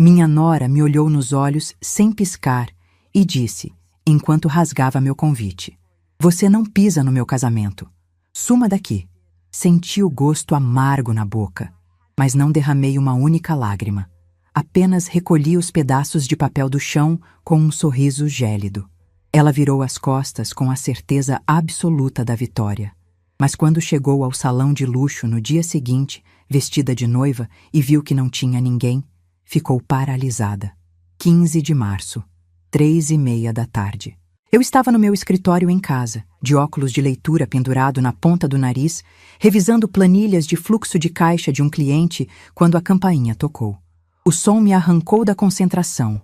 Minha nora me olhou nos olhos sem piscar e disse, enquanto rasgava meu convite: "Você não pisa no meu casamento. Suma daqui." Senti o gosto amargo na boca, mas não derramei uma única lágrima. Apenas recolhi os pedaços de papel do chão com um sorriso gélido. Ela virou as costas com a certeza absoluta da vitória. Mas quando chegou ao salão de luxo no dia seguinte, vestida de noiva, e viu que não tinha ninguém, ficou paralisada. 15 de março, 3:30 da tarde. Eu estava no meu escritório em casa, de óculos de leitura pendurado na ponta do nariz, revisando planilhas de fluxo de caixa de um cliente quando a campainha tocou. O som me arrancou da concentração.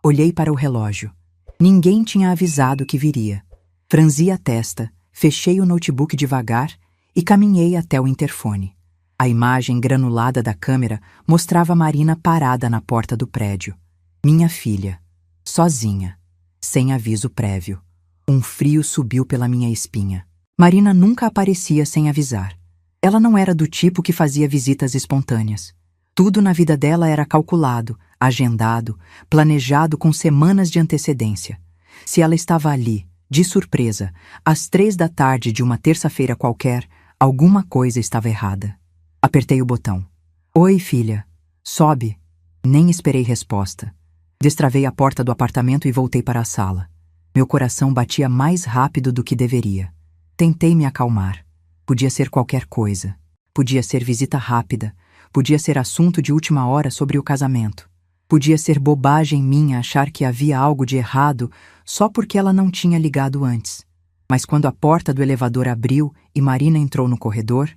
Olhei para o relógio. Ninguém tinha avisado que viria. Franzi a testa, fechei o notebook devagar e caminhei até o interfone. A imagem granulada da câmera mostrava Marina parada na porta do prédio. Minha filha, sozinha, sem aviso prévio. Um frio subiu pela minha espinha. Marina nunca aparecia sem avisar. Ela não era do tipo que fazia visitas espontâneas. Tudo na vida dela era calculado, agendado, planejado com semanas de antecedência. Se ela estava ali, de surpresa, às 3 da tarde de uma terça-feira qualquer, alguma coisa estava errada. Apertei o botão. "Oi, filha. Sobe." Nem esperei resposta. Destravei a porta do apartamento e voltei para a sala. Meu coração batia mais rápido do que deveria. Tentei me acalmar. Podia ser qualquer coisa. Podia ser visita rápida. Podia ser assunto de última hora sobre o casamento. Podia ser bobagem minha achar que havia algo de errado só porque ela não tinha ligado antes. Mas quando a porta do elevador abriu e Marina entrou no corredor,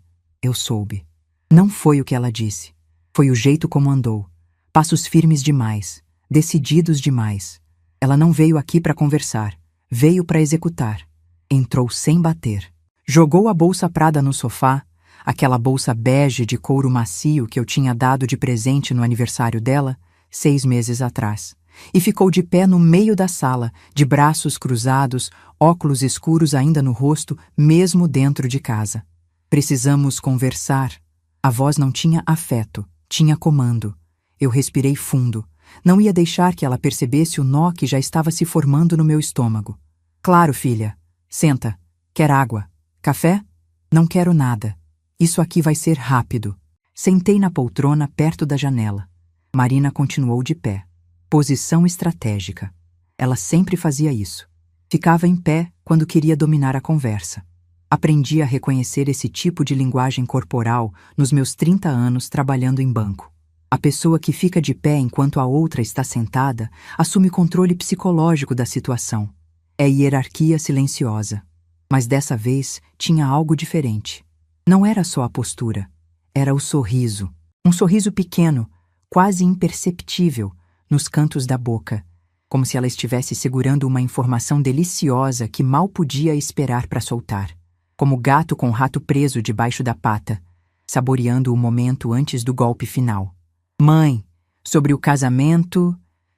eu soube. Não foi o que ela disse. Foi o jeito como andou. Passos firmes demais. Decididos demais. Ela não veio aqui para conversar. Veio para executar. Entrou sem bater. Jogou a bolsa Prada no sofá, aquela bolsa bege de couro macio que eu tinha dado de presente no aniversário dela, 6 meses atrás, e ficou de pé no meio da sala, de braços cruzados, óculos escuros ainda no rosto, mesmo dentro de casa. "Precisamos conversar." A voz não tinha afeto, tinha comando. Eu respirei fundo. Não ia deixar que ela percebesse o nó que já estava se formando no meu estômago. "Claro, filha. Senta. Quer água? Café?" "Não quero nada. Isso aqui vai ser rápido." Sentei na poltrona perto da janela. Marina continuou de pé. Posição estratégica. Ela sempre fazia isso. Ficava em pé quando queria dominar a conversa. Aprendi a reconhecer esse tipo de linguagem corporal nos meus 30 anos trabalhando em banco. A pessoa que fica de pé enquanto a outra está sentada assume controle psicológico da situação. É hierarquia silenciosa. Mas dessa vez tinha algo diferente. Não era só a postura, era o sorriso. Um sorriso pequeno, quase imperceptível, nos cantos da boca, como se ela estivesse segurando uma informação deliciosa que mal podia esperar para soltar. Como gato com rato preso debaixo da pata, saboreando o momento antes do golpe final. "Mãe, sobre o casamento..."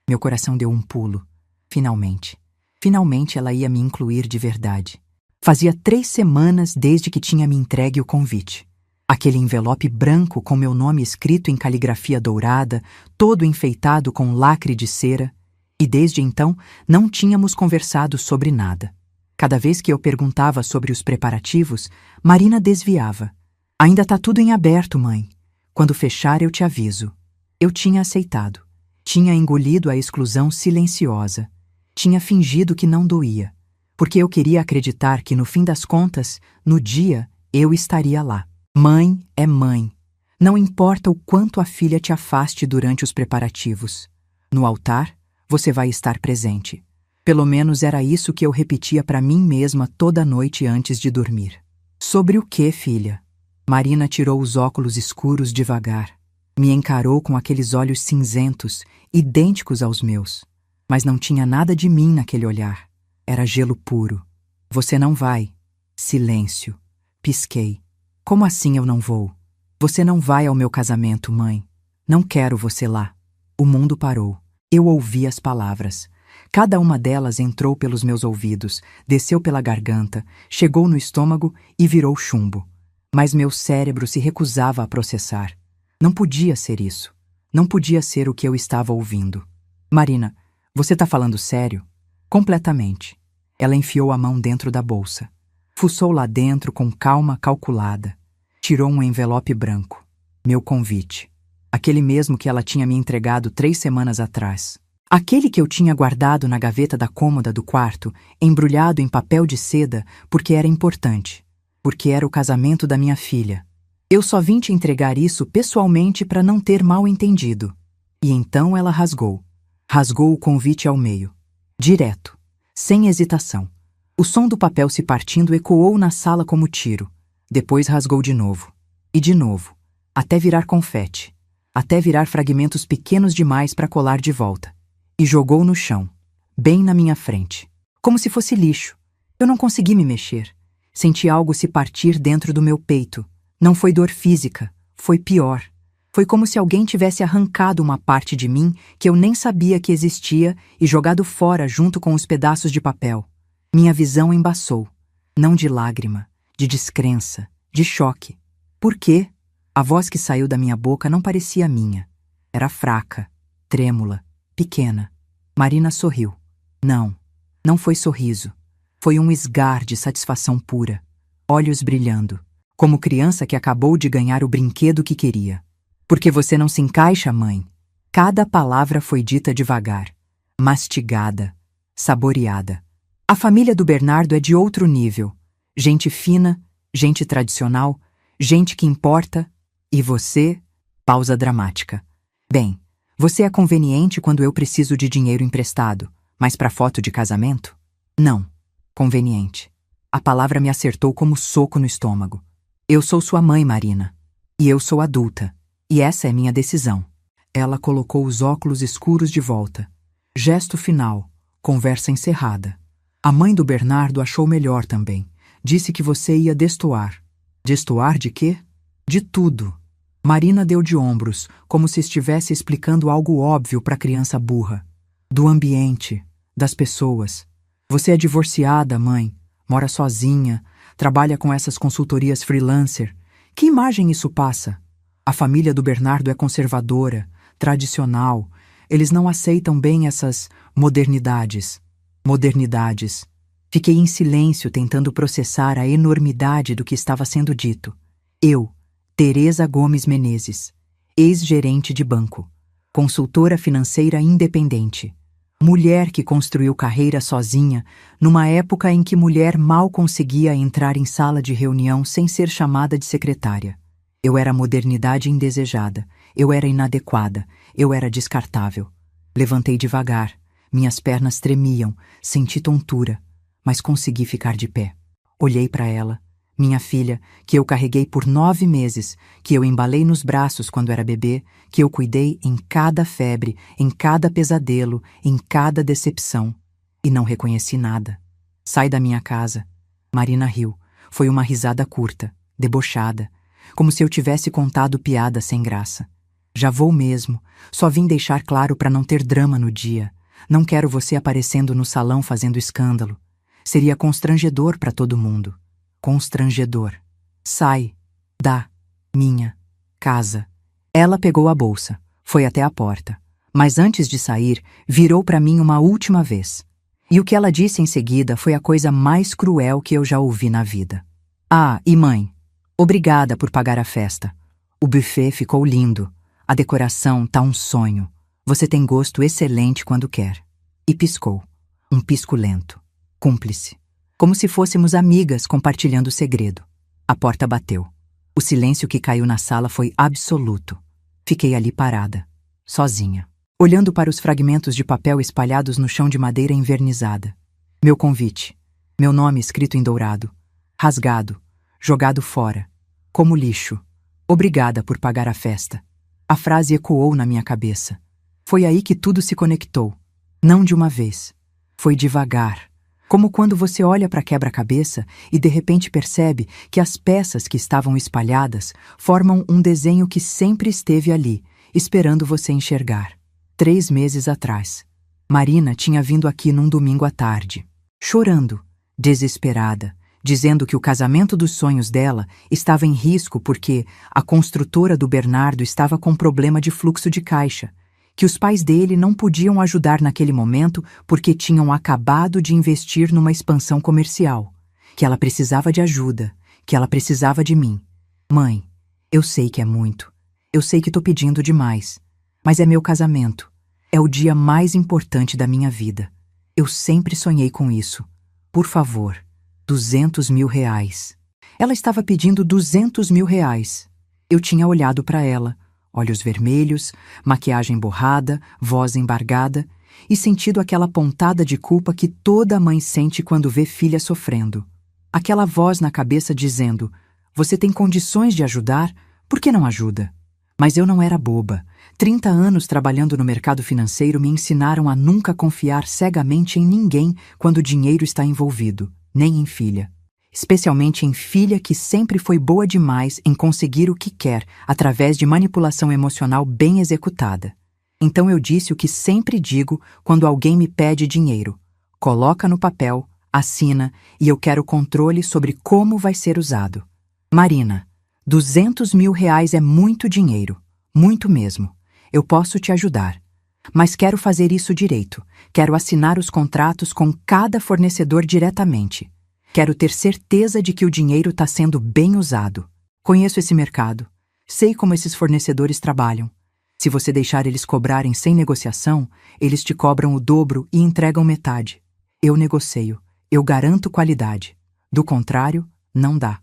Meu coração deu um pulo. Finalmente. Finalmente ela ia me incluir de verdade. Fazia 3 semanas desde que tinha me entregue o convite. Aquele envelope branco com meu nome escrito em caligrafia dourada, todo enfeitado com lacre de cera, e desde então não tínhamos conversado sobre nada. Cada vez que eu perguntava sobre os preparativos, Marina desviava. "Ainda tá tudo em aberto, mãe. Quando fechar eu te aviso." Eu tinha aceitado. Tinha engolido a exclusão silenciosa. Tinha fingido que não doía. Porque eu queria acreditar que, no fim das contas, no dia, eu estaria lá. Mãe é mãe. Não importa o quanto a filha te afaste durante os preparativos. No altar, você vai estar presente. Pelo menos era isso que eu repetia para mim mesma toda noite antes de dormir. "Sobre o quê, filha?" Marina tirou os óculos escuros devagar. Me encarou com aqueles olhos cinzentos, idênticos aos meus. Mas não tinha nada de mim naquele olhar. Era gelo puro. "Você não vai." Silêncio. Pisquei. "Como assim eu não vou?" "Você não vai ao meu casamento, mãe. Não quero você lá." O mundo parou. Eu ouvi as palavras. Cada uma delas entrou pelos meus ouvidos, desceu pela garganta, chegou no estômago e virou chumbo. Mas meu cérebro se recusava a processar. Não podia ser isso. Não podia ser o que eu estava ouvindo. Marina, você tá falando sério? Completamente. Ela enfiou a mão dentro da bolsa. Fuçou lá dentro com calma calculada. Tirou um envelope branco. Meu convite. Aquele mesmo que ela tinha me entregado 3 semanas atrás. Aquele que eu tinha guardado na gaveta da cômoda do quarto, embrulhado em papel de seda, porque era importante. Porque era o casamento da minha filha. Eu só vim te entregar isso pessoalmente para não ter mal entendido. E então ela rasgou. Rasgou o convite ao meio. Direto. Sem hesitação. O som do papel se partindo ecoou na sala como tiro. Depois rasgou de novo. E de novo. Até virar confete. Até virar fragmentos pequenos demais para colar de volta. E jogou no chão. Bem na minha frente. Como se fosse lixo. Eu não consegui me mexer. Senti algo se partir dentro do meu peito. Não foi dor física. Foi pior. Foi como se alguém tivesse arrancado uma parte de mim que eu nem sabia que existia e jogado fora junto com os pedaços de papel. Minha visão embaçou. Não de lágrima, de descrença, de choque. Por quê? A voz que saiu da minha boca não parecia minha. Era fraca, trêmula, pequena. Marina sorriu. Não, não foi sorriso. Foi um esgar de satisfação pura. Olhos brilhando, como criança que acabou de ganhar o brinquedo que queria. Porque você não se encaixa, mãe. Cada palavra foi dita devagar, mastigada, saboreada. A família do Bernardo é de outro nível. Gente fina, gente tradicional, gente que importa. E você? Pausa dramática. Bem, você é conveniente quando eu preciso de dinheiro emprestado, mas para foto de casamento? Não. Conveniente. A palavra me acertou como soco no estômago. Eu sou sua mãe, Marina. E eu sou adulta. E essa é minha decisão. Ela colocou os óculos escuros de volta. Gesto final. Conversa encerrada. A mãe do Bernardo achou melhor também. Disse que você ia destoar. Destoar de quê? De tudo. Marina deu de ombros, como se estivesse explicando algo óbvio para criança burra. Do ambiente, das pessoas. Você é divorciada, mãe. Mora sozinha. Trabalha com essas consultorias freelancer. Que imagem isso passa? A família do Bernardo é conservadora, tradicional. Eles não aceitam bem essas modernidades. Modernidades. Fiquei em silêncio tentando processar a enormidade do que estava sendo dito. Eu, Teresa Gomes Menezes, ex-gerente de banco, consultora financeira independente, mulher que construiu carreira sozinha numa época em que mulher mal conseguia entrar em sala de reunião sem ser chamada de secretária. Eu era modernidade indesejada, eu era inadequada, eu era descartável. Levantei devagar, minhas pernas tremiam, senti tontura, mas consegui ficar de pé. Olhei para ela, minha filha, que eu carreguei por 9 meses, que eu embalei nos braços quando era bebê, que eu cuidei em cada febre, em cada pesadelo, em cada decepção. E não reconheci nada. Sai da minha casa. Marina riu. Foi uma risada curta, debochada, como se eu tivesse contado piada sem graça. Já vou mesmo. Só vim deixar claro para não ter drama no dia. Não quero você aparecendo no salão fazendo escândalo. Seria constrangedor para todo mundo. Constrangedor. Sai. Da. Minha. Casa. Ela pegou a bolsa. Foi até a porta. Mas antes de sair, virou para mim uma última vez. E o que ela disse em seguida foi a coisa mais cruel que eu já ouvi na vida. Ah, e mãe, obrigada por pagar a festa. O buffet ficou lindo. A decoração tá um sonho. Você tem gosto excelente quando quer. E piscou. Um pisco lento. Cúmplice. Como se fôssemos amigas compartilhando o segredo. A porta bateu. O silêncio que caiu na sala foi absoluto. Fiquei ali parada, sozinha, olhando para os fragmentos de papel espalhados no chão de madeira envernizada. Meu convite. Meu nome escrito em dourado. Rasgado. Jogado fora. Como lixo. Obrigada por pagar a festa. A frase ecoou na minha cabeça. Foi aí que tudo se conectou. Não de uma vez. Foi devagar. Como quando você olha para quebra-cabeça e de repente percebe que as peças que estavam espalhadas formam um desenho que sempre esteve ali, esperando você enxergar. 3 meses atrás. Marina tinha vindo aqui num domingo à tarde. Chorando, desesperada, dizendo que o casamento dos sonhos dela estava em risco porque a construtora do Bernardo estava com problema de fluxo de caixa, que os pais dele não podiam ajudar naquele momento porque tinham acabado de investir numa expansão comercial, que ela precisava de ajuda, que ela precisava de mim. Mãe, eu sei que é muito, eu sei que tô pedindo demais, mas é meu casamento, é o dia mais importante da minha vida. Eu sempre sonhei com isso. Por favor, 200 mil reais. Ela estava pedindo 200 mil reais. Eu tinha olhado para ela, olhos vermelhos, maquiagem borrada, voz embargada, e sentido aquela pontada de culpa que toda mãe sente quando vê filha sofrendo. Aquela voz na cabeça dizendo: você tem condições de ajudar, por que não ajuda? Mas eu não era boba. 30 anos trabalhando no mercado financeiro me ensinaram a nunca confiar cegamente em ninguém quando o dinheiro está envolvido, nem em filha. Especialmente em filha que sempre foi boa demais em conseguir o que quer através de manipulação emocional bem executada. Então eu disse o que sempre digo quando alguém me pede dinheiro: coloca no papel, assina e eu quero controle sobre como vai ser usado. Marina, 200 mil reais é muito dinheiro, muito mesmo. Eu posso te ajudar. Mas quero fazer isso direito. Quero assinar os contratos com cada fornecedor diretamente. Quero ter certeza de que o dinheiro está sendo bem usado. Conheço esse mercado. Sei como esses fornecedores trabalham. Se você deixar eles cobrarem sem negociação, eles te cobram o dobro e entregam metade. Eu negocio. Eu garanto qualidade. Do contrário, não dá.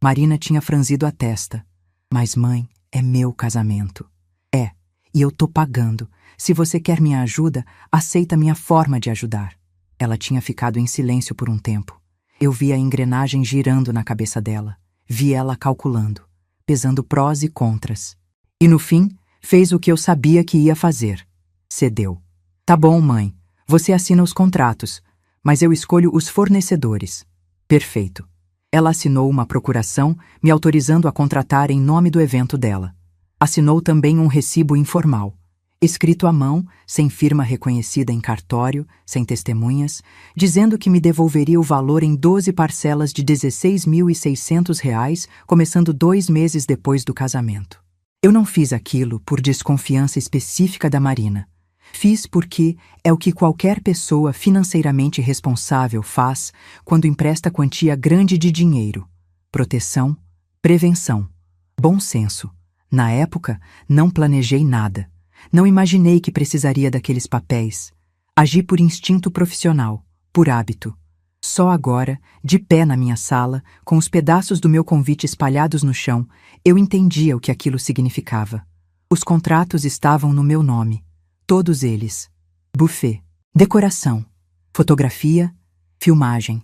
Marina tinha franzido a testa. Mas, mãe, é meu casamento. É, e eu tô pagando. Se você quer minha ajuda, aceita minha forma de ajudar. Ela tinha ficado em silêncio por um tempo. Eu vi a engrenagem girando na cabeça dela. Vi ela calculando, pesando prós e contras. E no fim, fez o que eu sabia que ia fazer. Cedeu. Tá bom, mãe. Você assina os contratos, mas eu escolho os fornecedores. Perfeito. Ela assinou uma procuração, me autorizando a contratar em nome do evento dela. Assinou também um recibo informal, escrito à mão, sem firma reconhecida em cartório, sem testemunhas, dizendo que me devolveria o valor em 12 parcelas de R$ 16.600, começando 2 meses depois do casamento. Eu não fiz aquilo por desconfiança específica da Marina. Fiz porque é o que qualquer pessoa financeiramente responsável faz quando empresta quantia grande de dinheiro. Proteção, prevenção, bom senso. Na época, não planejei nada. Não imaginei que precisaria daqueles papéis. Agi por instinto profissional, por hábito. Só agora, de pé na minha sala, com os pedaços do meu convite espalhados no chão, eu entendia o que aquilo significava. Os contratos estavam no meu nome. Todos eles. Buffet, decoração, fotografia, filmagem,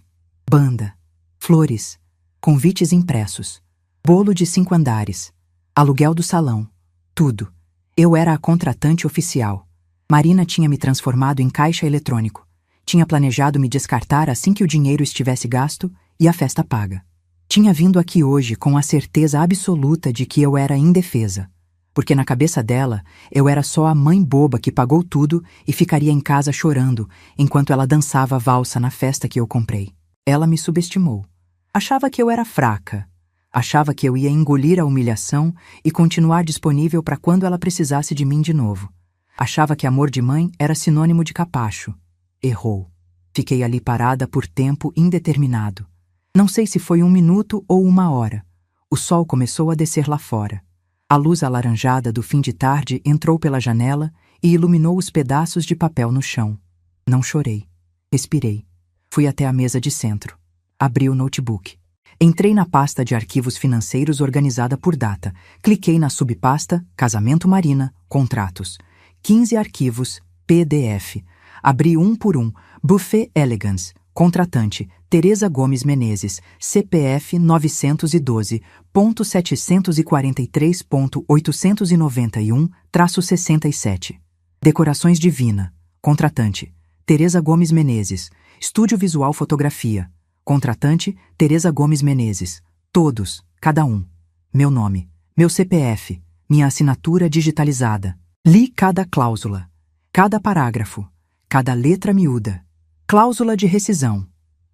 banda, flores, convites impressos, bolo de 5 andares, aluguel do salão, tudo. Eu era a contratante oficial. Marina tinha me transformado em caixa eletrônico. Tinha planejado me descartar assim que o dinheiro estivesse gasto e a festa paga. Tinha vindo aqui hoje com a certeza absoluta de que eu era indefesa. Porque na cabeça dela, eu era só a mãe boba que pagou tudo e ficaria em casa chorando enquanto ela dançava a valsa na festa que eu comprei. Ela me subestimou. Achava que eu era fraca. Achava que eu ia engolir a humilhação e continuar disponível para quando ela precisasse de mim de novo. Achava que amor de mãe era sinônimo de capacho. Errou. Fiquei ali parada por tempo indeterminado. Não sei se foi 1 minuto ou 1 hora. O sol começou a descer lá fora. A luz alaranjada do fim de tarde entrou pela janela e iluminou os pedaços de papel no chão. Não chorei. Respirei. Fui até a mesa de centro. Abri o notebook. Entrei na pasta de arquivos financeiros organizada por data. Cliquei na subpasta Casamento Marina, Contratos. 15 arquivos, PDF. Abri um por um. Buffet Elegance. Contratante, Tereza Gomes Menezes, CPF 912.743.891-67. Decorações Divina. Contratante, Tereza Gomes Menezes. Estúdio Visual Fotografia. Contratante, Tereza Gomes Menezes. Todos, cada um. Meu nome, meu CPF, minha assinatura digitalizada. Li cada cláusula, cada parágrafo, cada letra miúda. Cláusula de rescisão.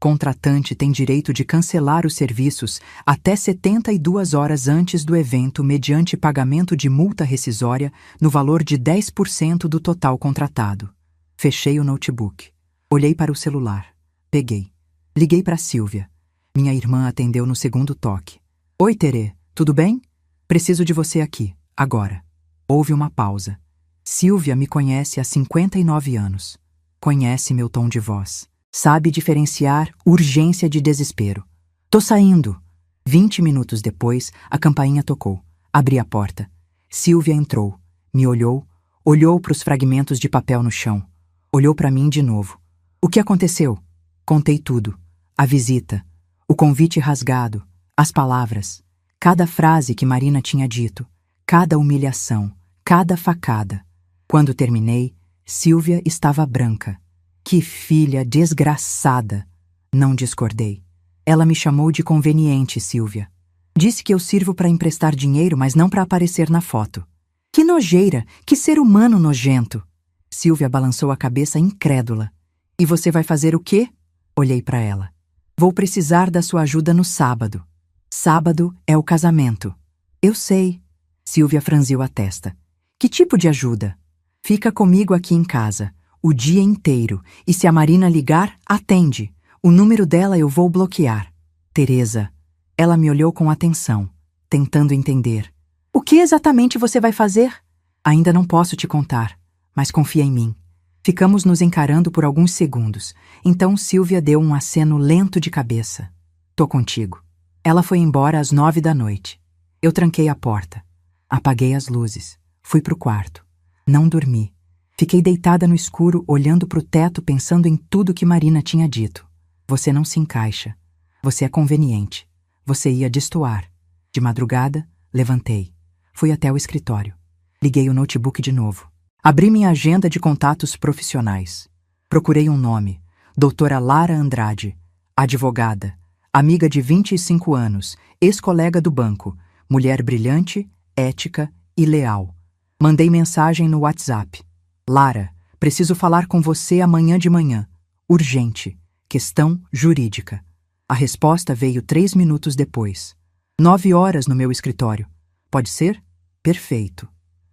Contratante tem direito de cancelar os serviços até 72 horas antes do evento mediante pagamento de multa rescisória no valor de 10% do total contratado. Fechei o notebook. Olhei para o celular. Peguei. Liguei para Silvia. Minha irmã atendeu no segundo toque. Oi, Terê, tudo bem? Preciso de você aqui, agora. Houve uma pausa. Silvia me conhece há 59 anos. Conhece meu tom de voz. Sabe diferenciar urgência de desespero. Tô saindo. 20 minutos depois, a campainha tocou. Abri a porta. Silvia entrou. Me olhou. Olhou para os fragmentos de papel no chão. Olhou para mim de novo. O que aconteceu? Contei tudo. A visita. O convite rasgado. As palavras. Cada frase que Marina tinha dito. Cada humilhação. Cada facada. Quando terminei, Silvia estava branca. Que filha desgraçada! Não discordei. Ela me chamou de conveniente, Silvia. Disse que eu sirvo para emprestar dinheiro, mas não para aparecer na foto. Que nojeira! Que ser humano nojento! Silvia balançou a cabeça incrédula. E você vai fazer o quê? Olhei para ela. Vou precisar da sua ajuda no sábado. Sábado é o casamento. Eu sei. Silvia franziu a testa. Que tipo de ajuda? Fica comigo aqui em casa. O dia inteiro, e se a Marina ligar, atende. O número dela eu vou bloquear. Teresa. Ela me olhou com atenção, tentando entender. O que exatamente você vai fazer? Ainda não posso te contar, mas confia em mim. Ficamos nos encarando por alguns segundos, então Silvia deu um aceno lento de cabeça. Tô contigo. Ela foi embora às 9 da noite. Eu tranquei a porta. Apaguei as luzes. Fui pro quarto. Não dormi. Fiquei deitada no escuro, olhando para o teto, pensando em tudo que Marina tinha dito. Você não se encaixa. Você é conveniente. Você ia destoar. De madrugada, levantei. Fui até o escritório. Liguei o notebook de novo. Abri minha agenda de contatos profissionais. Procurei um nome. Doutora Lara Andrade. Advogada. Amiga de 25 anos. Ex-colega do banco. Mulher brilhante, ética e leal. Mandei mensagem no WhatsApp. Lara, preciso falar com você amanhã de manhã. Urgente. Questão jurídica. A resposta veio 3 minutos depois. 9 horas no meu escritório. Pode ser? Perfeito.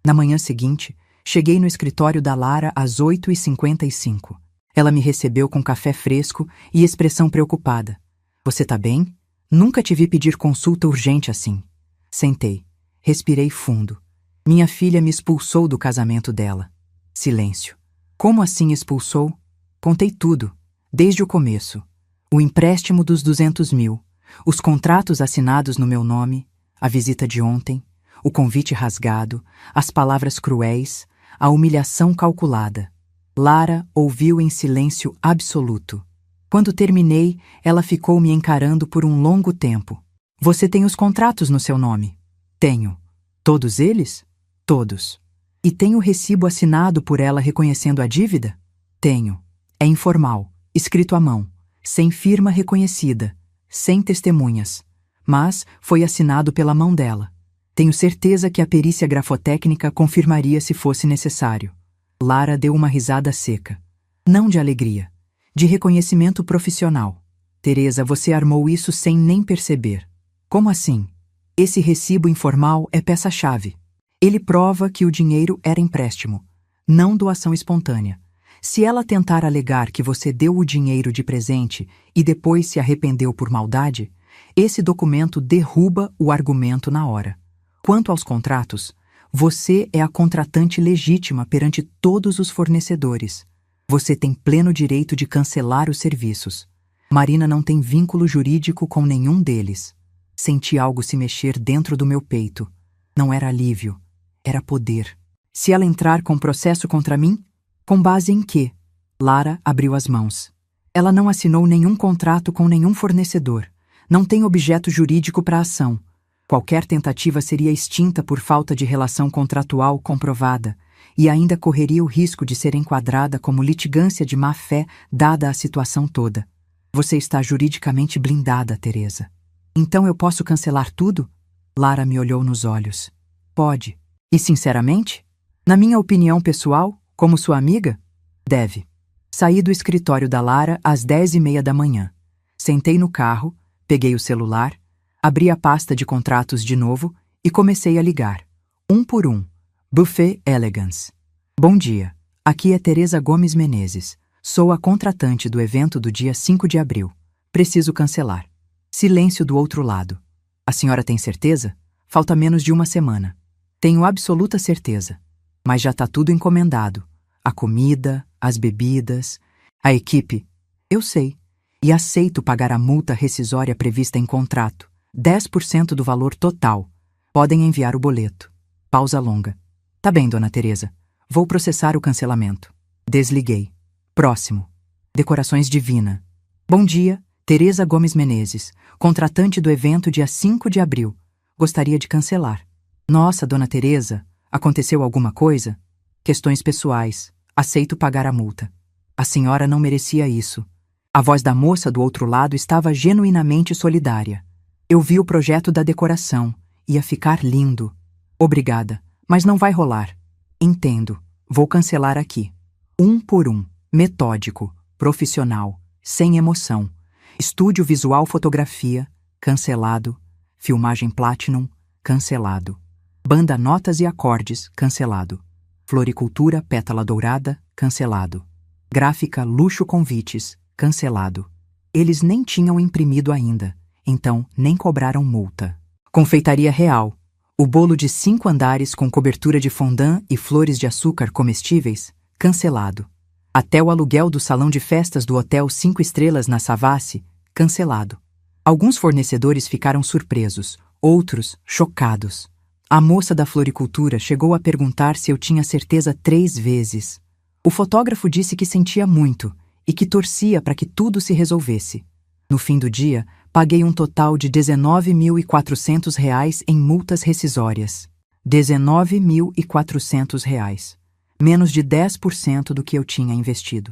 Na manhã seguinte, cheguei no escritório da Lara às 8h55. Ela me recebeu com café fresco e expressão preocupada. Você tá bem? Nunca te vi pedir consulta urgente assim. Sentei. Respirei fundo. Minha filha me expulsou do casamento dela. Silêncio. Como assim expulsou? Contei tudo, desde o começo. O empréstimo dos 200 mil, os contratos assinados no meu nome, a visita de ontem, o convite rasgado, as palavras cruéis, a humilhação calculada. Lara ouviu em silêncio absoluto. Quando terminei, ela ficou me encarando por um longo tempo. Você tem os contratos no seu nome? Tenho. Todos eles? Todos. E tem o recibo assinado por ela reconhecendo a dívida? Tenho. É informal, escrito à mão, sem firma reconhecida, sem testemunhas. Mas foi assinado pela mão dela. Tenho certeza que a perícia grafotécnica confirmaria se fosse necessário. Lara deu uma risada seca. Não de alegria, de reconhecimento profissional. Teresa, você armou isso sem nem perceber. Como assim? Esse recibo informal é peça-chave. Ele prova que o dinheiro era empréstimo, não doação espontânea. Se ela tentar alegar que você deu o dinheiro de presente e depois se arrependeu por maldade, esse documento derruba o argumento na hora. Quanto aos contratos, você é a contratante legítima perante todos os fornecedores. Você tem pleno direito de cancelar os serviços. Marina não tem vínculo jurídico com nenhum deles. Senti algo se mexer dentro do meu peito. Não era alívio. Era poder. Se ela entrar com processo contra mim, com base em quê? Lara abriu as mãos. Ela não assinou nenhum contrato com nenhum fornecedor. Não tem objeto jurídico para a ação. Qualquer tentativa seria extinta por falta de relação contratual comprovada e ainda correria o risco de ser enquadrada como litigância de má-fé dada a situação toda. Você está juridicamente blindada, Teresa. Então eu posso cancelar tudo? Lara me olhou nos olhos. Pode. E sinceramente? Na minha opinião pessoal, como sua amiga? Deve. Saí do escritório da Lara às 10h30 da manhã. Sentei no carro, peguei o celular, abri a pasta de contratos de novo e comecei a ligar. Um por um. Buffet Elegance. Bom dia. Aqui é Teresa Gomes Menezes. Sou a contratante do evento do dia 5 de abril. Preciso cancelar. Silêncio do outro lado. A senhora tem certeza? Falta menos de uma semana. Tenho absoluta certeza. Mas já tá tudo encomendado. A comida, as bebidas, a equipe. Eu sei. E aceito pagar a multa rescisória prevista em contrato. 10% do valor total. Podem enviar o boleto. Pausa longa. Tá bem, dona Teresa. Vou processar o cancelamento. Desliguei. Próximo. Decorações Divina. Bom dia, Teresa Gomes Menezes, contratante do evento dia 5 de abril. Gostaria de cancelar. Nossa, dona Teresa, aconteceu alguma coisa? Questões pessoais. Aceito pagar a multa. A senhora não merecia isso. A voz da moça do outro lado estava genuinamente solidária. Eu vi o projeto da decoração. Ia ficar lindo. Obrigada, mas não vai rolar. Entendo. Vou cancelar aqui. Um por um. Metódico. Profissional. Sem emoção. Estúdio Visual Fotografia. Cancelado. Filmagem Platinum. Cancelado. Banda Notas e Acordes. Cancelado. Floricultura Pétala Dourada. Cancelado. Gráfica Luxo Convites. Cancelado. Eles nem tinham imprimido ainda, então nem cobraram multa. Confeitaria Real. O bolo de 5 andares com cobertura de fondant e flores de açúcar comestíveis, cancelado. Até o aluguel do salão de festas do Hotel 5 Estrelas na Savassi, cancelado. Alguns fornecedores ficaram surpresos, outros chocados. A moça da floricultura chegou a perguntar se eu tinha certeza 3 vezes. O fotógrafo disse que sentia muito e que torcia para que tudo se resolvesse. No fim do dia, paguei um total de R$ 19.400 em multas rescisórias. R$ 19.400. Menos de 10% do que eu tinha investido.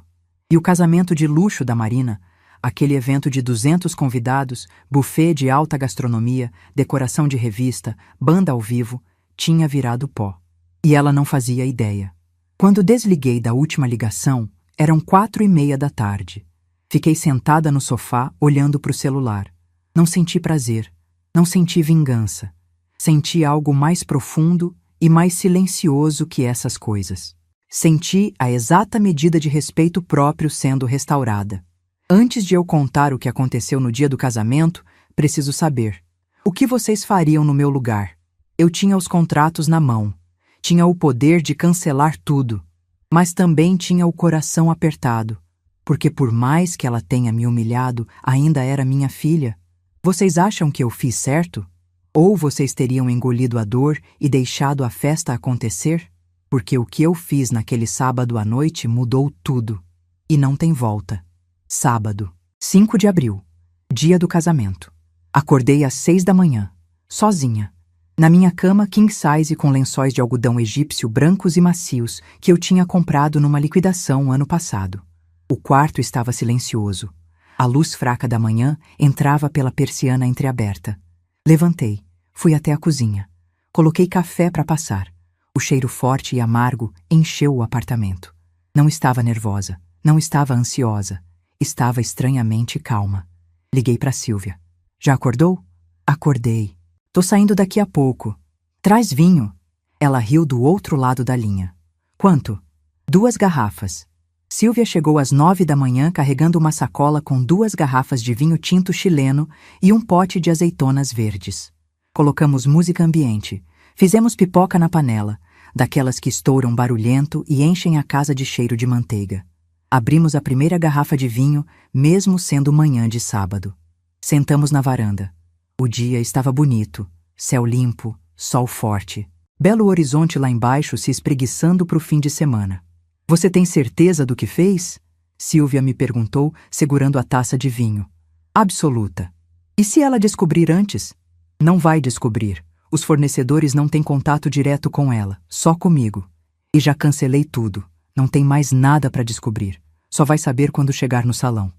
E o casamento de luxo da Marina, aquele evento de 200 convidados, buffet de alta gastronomia, decoração de revista, banda ao vivo, tinha virado pó. E ela não fazia ideia. Quando desliguei da última ligação, eram 4:30 da tarde. Fiquei sentada no sofá, olhando para o celular. Não senti prazer, não senti vingança. Senti algo mais profundo e mais silencioso que essas coisas. Senti a exata medida de respeito próprio sendo restaurada. Antes de eu contar o que aconteceu no dia do casamento, preciso saber. O que vocês fariam no meu lugar? Eu tinha os contratos na mão. Tinha o poder de cancelar tudo. Mas também tinha o coração apertado. Porque por mais que ela tenha me humilhado, ainda era minha filha. Vocês acham que eu fiz certo? Ou vocês teriam engolido a dor e deixado a festa acontecer? Porque o que eu fiz naquele sábado à noite mudou tudo. E não tem volta. Sábado, 5 de abril, dia do casamento. Acordei às 6 da manhã, sozinha. Na minha cama king size com lençóis de algodão egípcio brancos e macios que eu tinha comprado numa liquidação ano passado. O quarto estava silencioso. A luz fraca da manhã entrava pela persiana entreaberta. Levantei, fui até a cozinha. Coloquei café para passar. O cheiro forte e amargo encheu o apartamento. Não estava nervosa, não estava ansiosa. Estava estranhamente calma. Liguei para Silvia. Já acordou? Acordei. Tô saindo daqui a pouco. Traz vinho. Ela riu do outro lado da linha. Quanto? 2 garrafas. Silvia chegou às 9 da manhã carregando uma sacola com 2 garrafas de vinho tinto chileno e um pote de azeitonas verdes. Colocamos música ambiente. Fizemos pipoca na panela, daquelas que estouram barulhento e enchem a casa de cheiro de manteiga. Abrimos a primeira garrafa de vinho, mesmo sendo manhã de sábado. Sentamos na varanda. O dia estava bonito, céu limpo, sol forte. Belo horizonte lá embaixo se espreguiçando para o fim de semana. Você tem certeza do que fez? Silvia me perguntou, segurando a taça de vinho. Absoluta. E se ela descobrir antes? Não vai descobrir. Os fornecedores não têm contato direto com ela, só comigo. E já cancelei tudo. Não tem mais nada para descobrir. Só vai saber quando chegar no salão.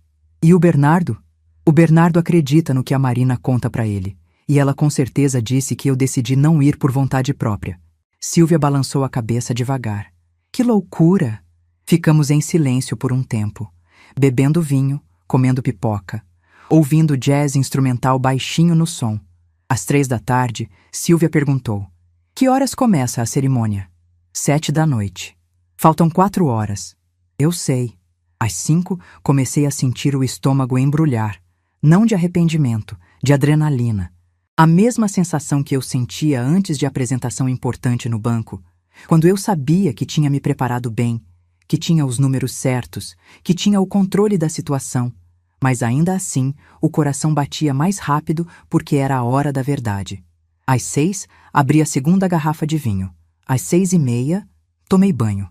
E o Bernardo? O Bernardo acredita no que a Marina conta para ele. E ela com certeza disse que eu decidi não ir por vontade própria. Silvia balançou a cabeça devagar. Que loucura! Ficamos em silêncio por um tempo, bebendo vinho, comendo pipoca. ouvindo jazz instrumental baixinho no som. Às 3 da tarde, Silvia perguntou: que horas começa a cerimônia? 7 da noite. Faltam 4 horas. Eu sei. Às 5, comecei a sentir o estômago embrulhar. Não de arrependimento, de adrenalina. A mesma sensação que eu sentia antes de apresentação importante no banco, quando eu sabia que tinha me preparado bem, que tinha os números certos, que tinha o controle da situação, mas ainda assim o coração batia mais rápido porque era a hora da verdade. Às 6, abri a segunda garrafa de vinho. Às 6:30, tomei banho.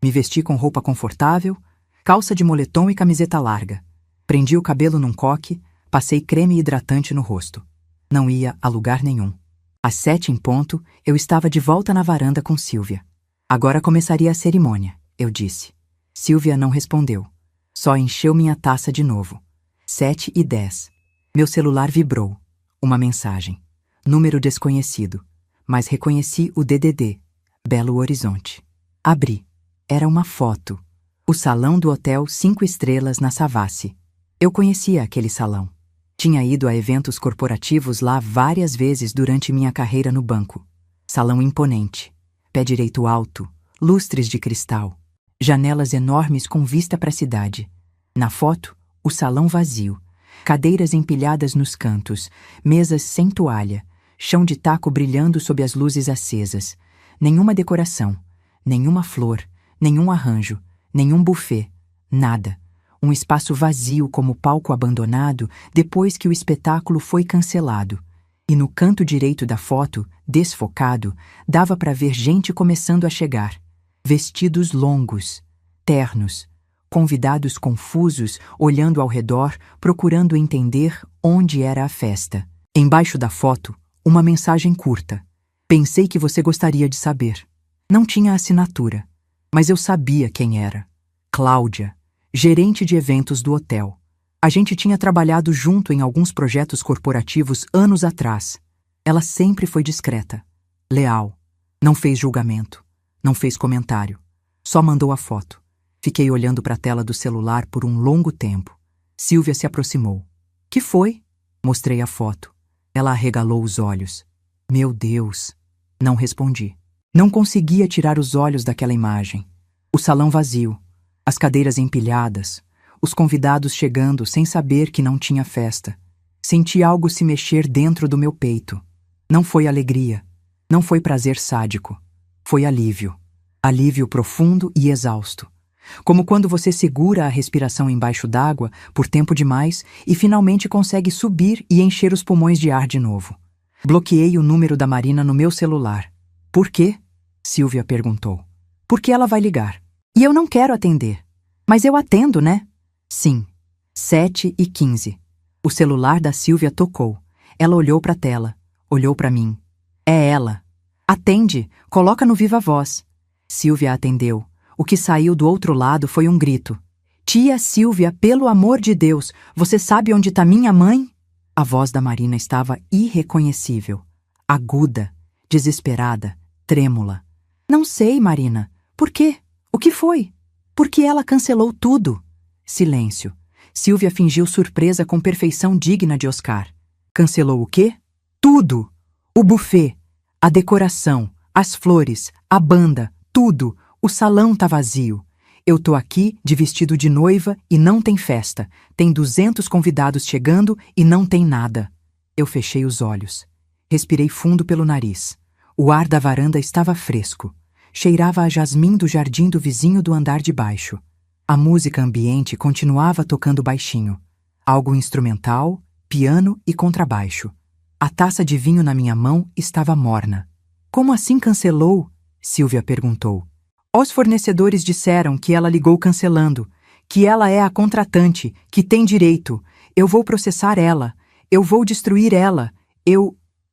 Me vesti com roupa confortável, calça de moletom e camiseta larga. Prendi o cabelo num coque, passei creme hidratante no rosto. Não ia a lugar nenhum. Às 7 em ponto, eu estava de volta na varanda com Silvia. Agora começaria a cerimônia, eu disse. Silvia não respondeu. Só encheu minha taça de novo. 7:10. Meu celular vibrou. Uma mensagem. Número desconhecido. Mas reconheci o DDD. Belo Horizonte. Abri. Era uma foto. O salão do Hotel 5 Estrelas na Savassi. Eu conhecia aquele salão. Tinha ido a eventos corporativos lá várias vezes durante minha carreira no banco. Salão imponente. Pé direito alto. Lustres de cristal. Janelas enormes com vista para a cidade. Na foto, o salão vazio, cadeiras empilhadas nos cantos, mesas sem toalha, chão de taco brilhando sob as luzes acesas. Nenhuma decoração, nenhuma flor, nenhum arranjo, nenhum buffet, nada. Um espaço vazio como palco abandonado depois que o espetáculo foi cancelado. E no canto direito da foto, desfocado, dava para ver gente começando a chegar. Vestidos longos, ternos, convidados confusos, olhando ao redor, procurando entender onde era a festa. Embaixo da foto, uma mensagem curta. Pensei que você gostaria de saber. Não tinha assinatura, mas eu sabia quem era. Cláudia, gerente de eventos do hotel. A gente tinha trabalhado junto em alguns projetos corporativos anos atrás. Ela sempre foi discreta, leal. Não fez julgamento, não fez comentário. Só mandou a foto. Fiquei olhando para a tela do celular por um longo tempo. Silvia se aproximou. Que foi? Mostrei a foto. Ela arregalou os olhos. Meu Deus! Não respondi. Não conseguia tirar os olhos daquela imagem. O salão vazio, as cadeiras empilhadas, os convidados chegando sem saber que não tinha festa. Senti algo se mexer dentro do meu peito. Não foi alegria, não foi prazer sádico. Foi alívio. Alívio profundo e exausto. Como quando você segura a respiração embaixo d'água por tempo demais e finalmente consegue subir e encher os pulmões de ar de novo. Bloqueei o número da Marina no meu celular. Por quê? Silvia perguntou. Porque ela vai ligar. E eu não quero atender. Mas eu atendo, né? Sim. 7:15. O celular da Silvia tocou. Ela olhou para a tela. Olhou para mim. É ela. Atende. Coloca no viva voz. Silvia atendeu. O que saiu do outro lado foi um grito. Tia Silvia, pelo amor de Deus, você sabe onde está minha mãe? A voz da Marina estava irreconhecível. Aguda, desesperada, trêmula. Não sei, Marina. Por quê? O que foi? Porque ela cancelou tudo. Silêncio. Silvia fingiu surpresa com perfeição digna de Oscar. Cancelou o quê? Tudo! O buffet, a decoração, as flores, a banda, tudo. O salão tá vazio. Eu tô aqui de vestido de noiva e não tem festa. Tem 200 convidados chegando e não tem nada. Eu fechei os olhos. Respirei fundo pelo nariz. O ar da varanda estava fresco. Cheirava a jasmim do jardim do vizinho do andar de baixo. A música ambiente continuava tocando baixinho. Algo instrumental, piano e contrabaixo. A taça de vinho na minha mão estava morna. Como assim cancelou? Silvia perguntou. Os fornecedores disseram que ela ligou cancelando, que ela é a contratante, que tem direito. Eu vou processar ela. Eu vou destruir ela.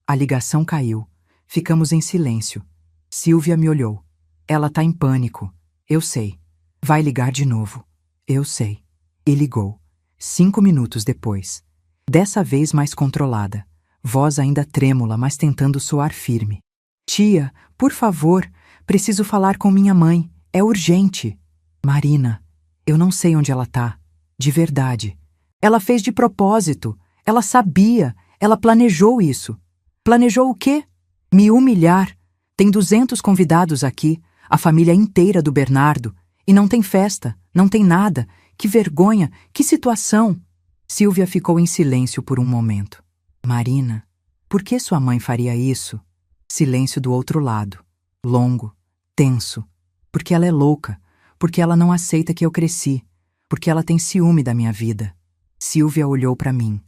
A ligação caiu. Ficamos em silêncio. Silvia me olhou. Ela tá em pânico. Eu sei. Vai ligar de novo. Eu sei. E ligou. 5 minutos depois. Dessa vez mais controlada. Voz ainda trêmula, mas tentando soar firme. Tia, por favor, preciso falar com minha mãe. É urgente. Marina, eu não sei onde ela tá. De verdade. Ela fez de propósito. Ela sabia. Ela planejou isso. Planejou o quê? Me humilhar. Tem 200 convidados aqui, a família inteira do Bernardo, e não tem festa, não tem nada. Que vergonha, que situação! Silvia ficou em silêncio por um momento. Marina, por que sua mãe faria isso? Silêncio do outro lado. Longo, tenso. Porque ela é louca, porque ela não aceita que eu cresci, porque ela tem ciúme da minha vida. Silvia olhou para mim.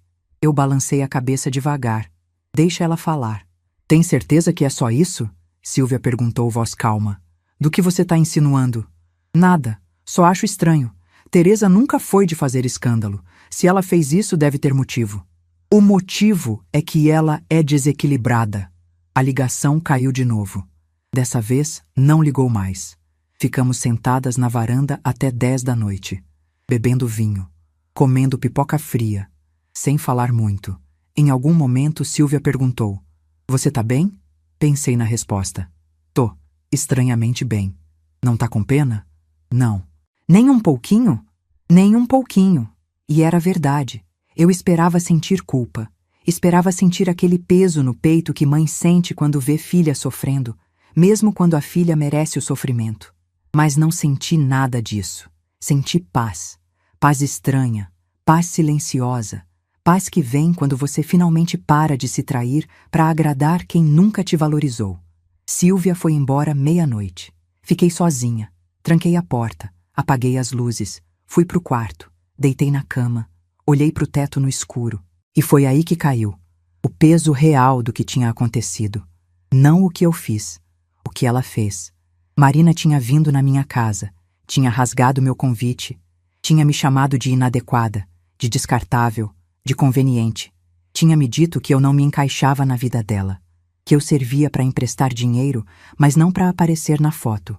Eu balancei a cabeça devagar. Deixa ela falar. Tem certeza que é só isso? Silvia perguntou, voz calma. Do que você está insinuando? Nada, só acho estranho. Teresa nunca foi de fazer escândalo. Se ela fez isso, deve ter motivo. O motivo é que ela é desequilibrada. A ligação caiu de novo. Dessa vez, não ligou mais. Ficamos sentadas na varanda até 10 da noite, bebendo vinho, comendo pipoca fria, sem falar muito. Em algum momento, Silvia perguntou: Você tá bem? Pensei na resposta. Tô, estranhamente bem. Não tá com pena? Não. Nem um pouquinho? Nem um pouquinho. E era verdade. Eu esperava sentir culpa. Esperava sentir aquele peso no peito que mãe sente quando vê filha sofrendo, mesmo quando a filha merece o sofrimento. Mas não senti nada disso. Senti paz. Paz estranha. Paz silenciosa. Paz que vem quando você finalmente para de se trair para agradar quem nunca te valorizou. Silvia foi embora meia-noite. Fiquei sozinha. Tranquei a porta. Apaguei as luzes. Fui pro quarto. Deitei na cama. Olhei pro teto no escuro. E foi aí que caiu. O peso real do que tinha acontecido. Não o que eu fiz. O que ela fez. Marina tinha vindo na minha casa. Tinha rasgado meu convite. Tinha me chamado de inadequada, de descartável, de conveniente. Tinha me dito que eu não me encaixava na vida dela. Que eu servia para emprestar dinheiro, mas não para aparecer na foto.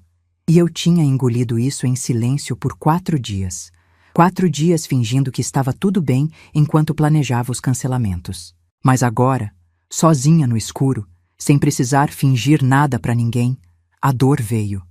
E eu tinha engolido isso em silêncio por 4 dias. 4 dias fingindo que estava tudo bem enquanto planejava os cancelamentos. Mas agora, sozinha no escuro, sem precisar fingir nada para ninguém, a dor veio.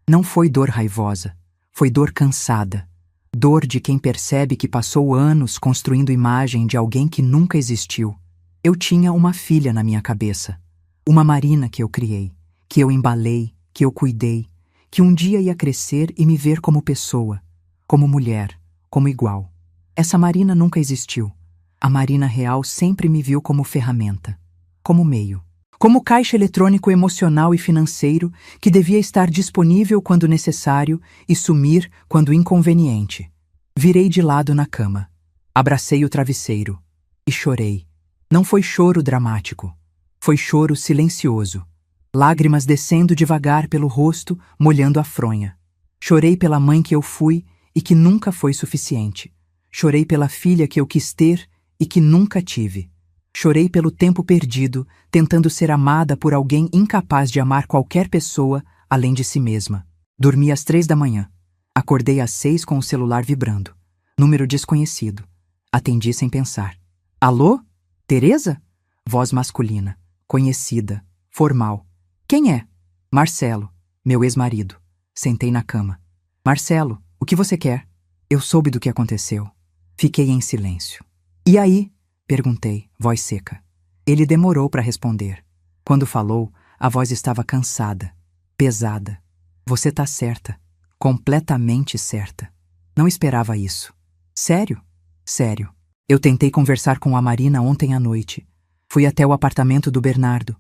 Não foi dor raivosa, foi dor cansada. Dor de quem percebe que passou anos construindo imagem de alguém que nunca existiu. Eu tinha uma filha na minha cabeça. Uma Marina que eu criei, que eu embalei, que eu cuidei, que um dia ia crescer e me ver como pessoa, como mulher, como igual. Essa Marina nunca existiu. A Marina real sempre me viu como ferramenta, como meio, como caixa eletrônico emocional e financeiro que devia estar disponível quando necessário e sumir quando inconveniente. Virei de lado na cama, abracei o travesseiro e chorei. Não foi choro dramático, foi choro silencioso. Lágrimas descendo devagar pelo rosto, molhando a fronha. Chorei pela mãe que eu fui e que nunca foi suficiente. Chorei pela filha que eu quis ter e que nunca tive. Chorei pelo tempo perdido, tentando ser amada por alguém incapaz de amar qualquer pessoa além de si mesma. Dormi às 3 da manhã. Acordei às 6 com o celular vibrando. Número desconhecido. Atendi sem pensar. Alô? Teresa? Voz masculina. Conhecida. Formal. Quem é? Marcelo, meu ex-marido. Sentei na cama. Marcelo, o que você quer? Eu soube do que aconteceu. Fiquei em silêncio. E aí? Perguntei, voz seca. Ele demorou para responder. Quando falou, a voz estava cansada, pesada. Você tá certa. Completamente certa. Não esperava isso. Sério? Sério. Eu tentei conversar com a Marina ontem à noite. Fui até o apartamento do Bernardo.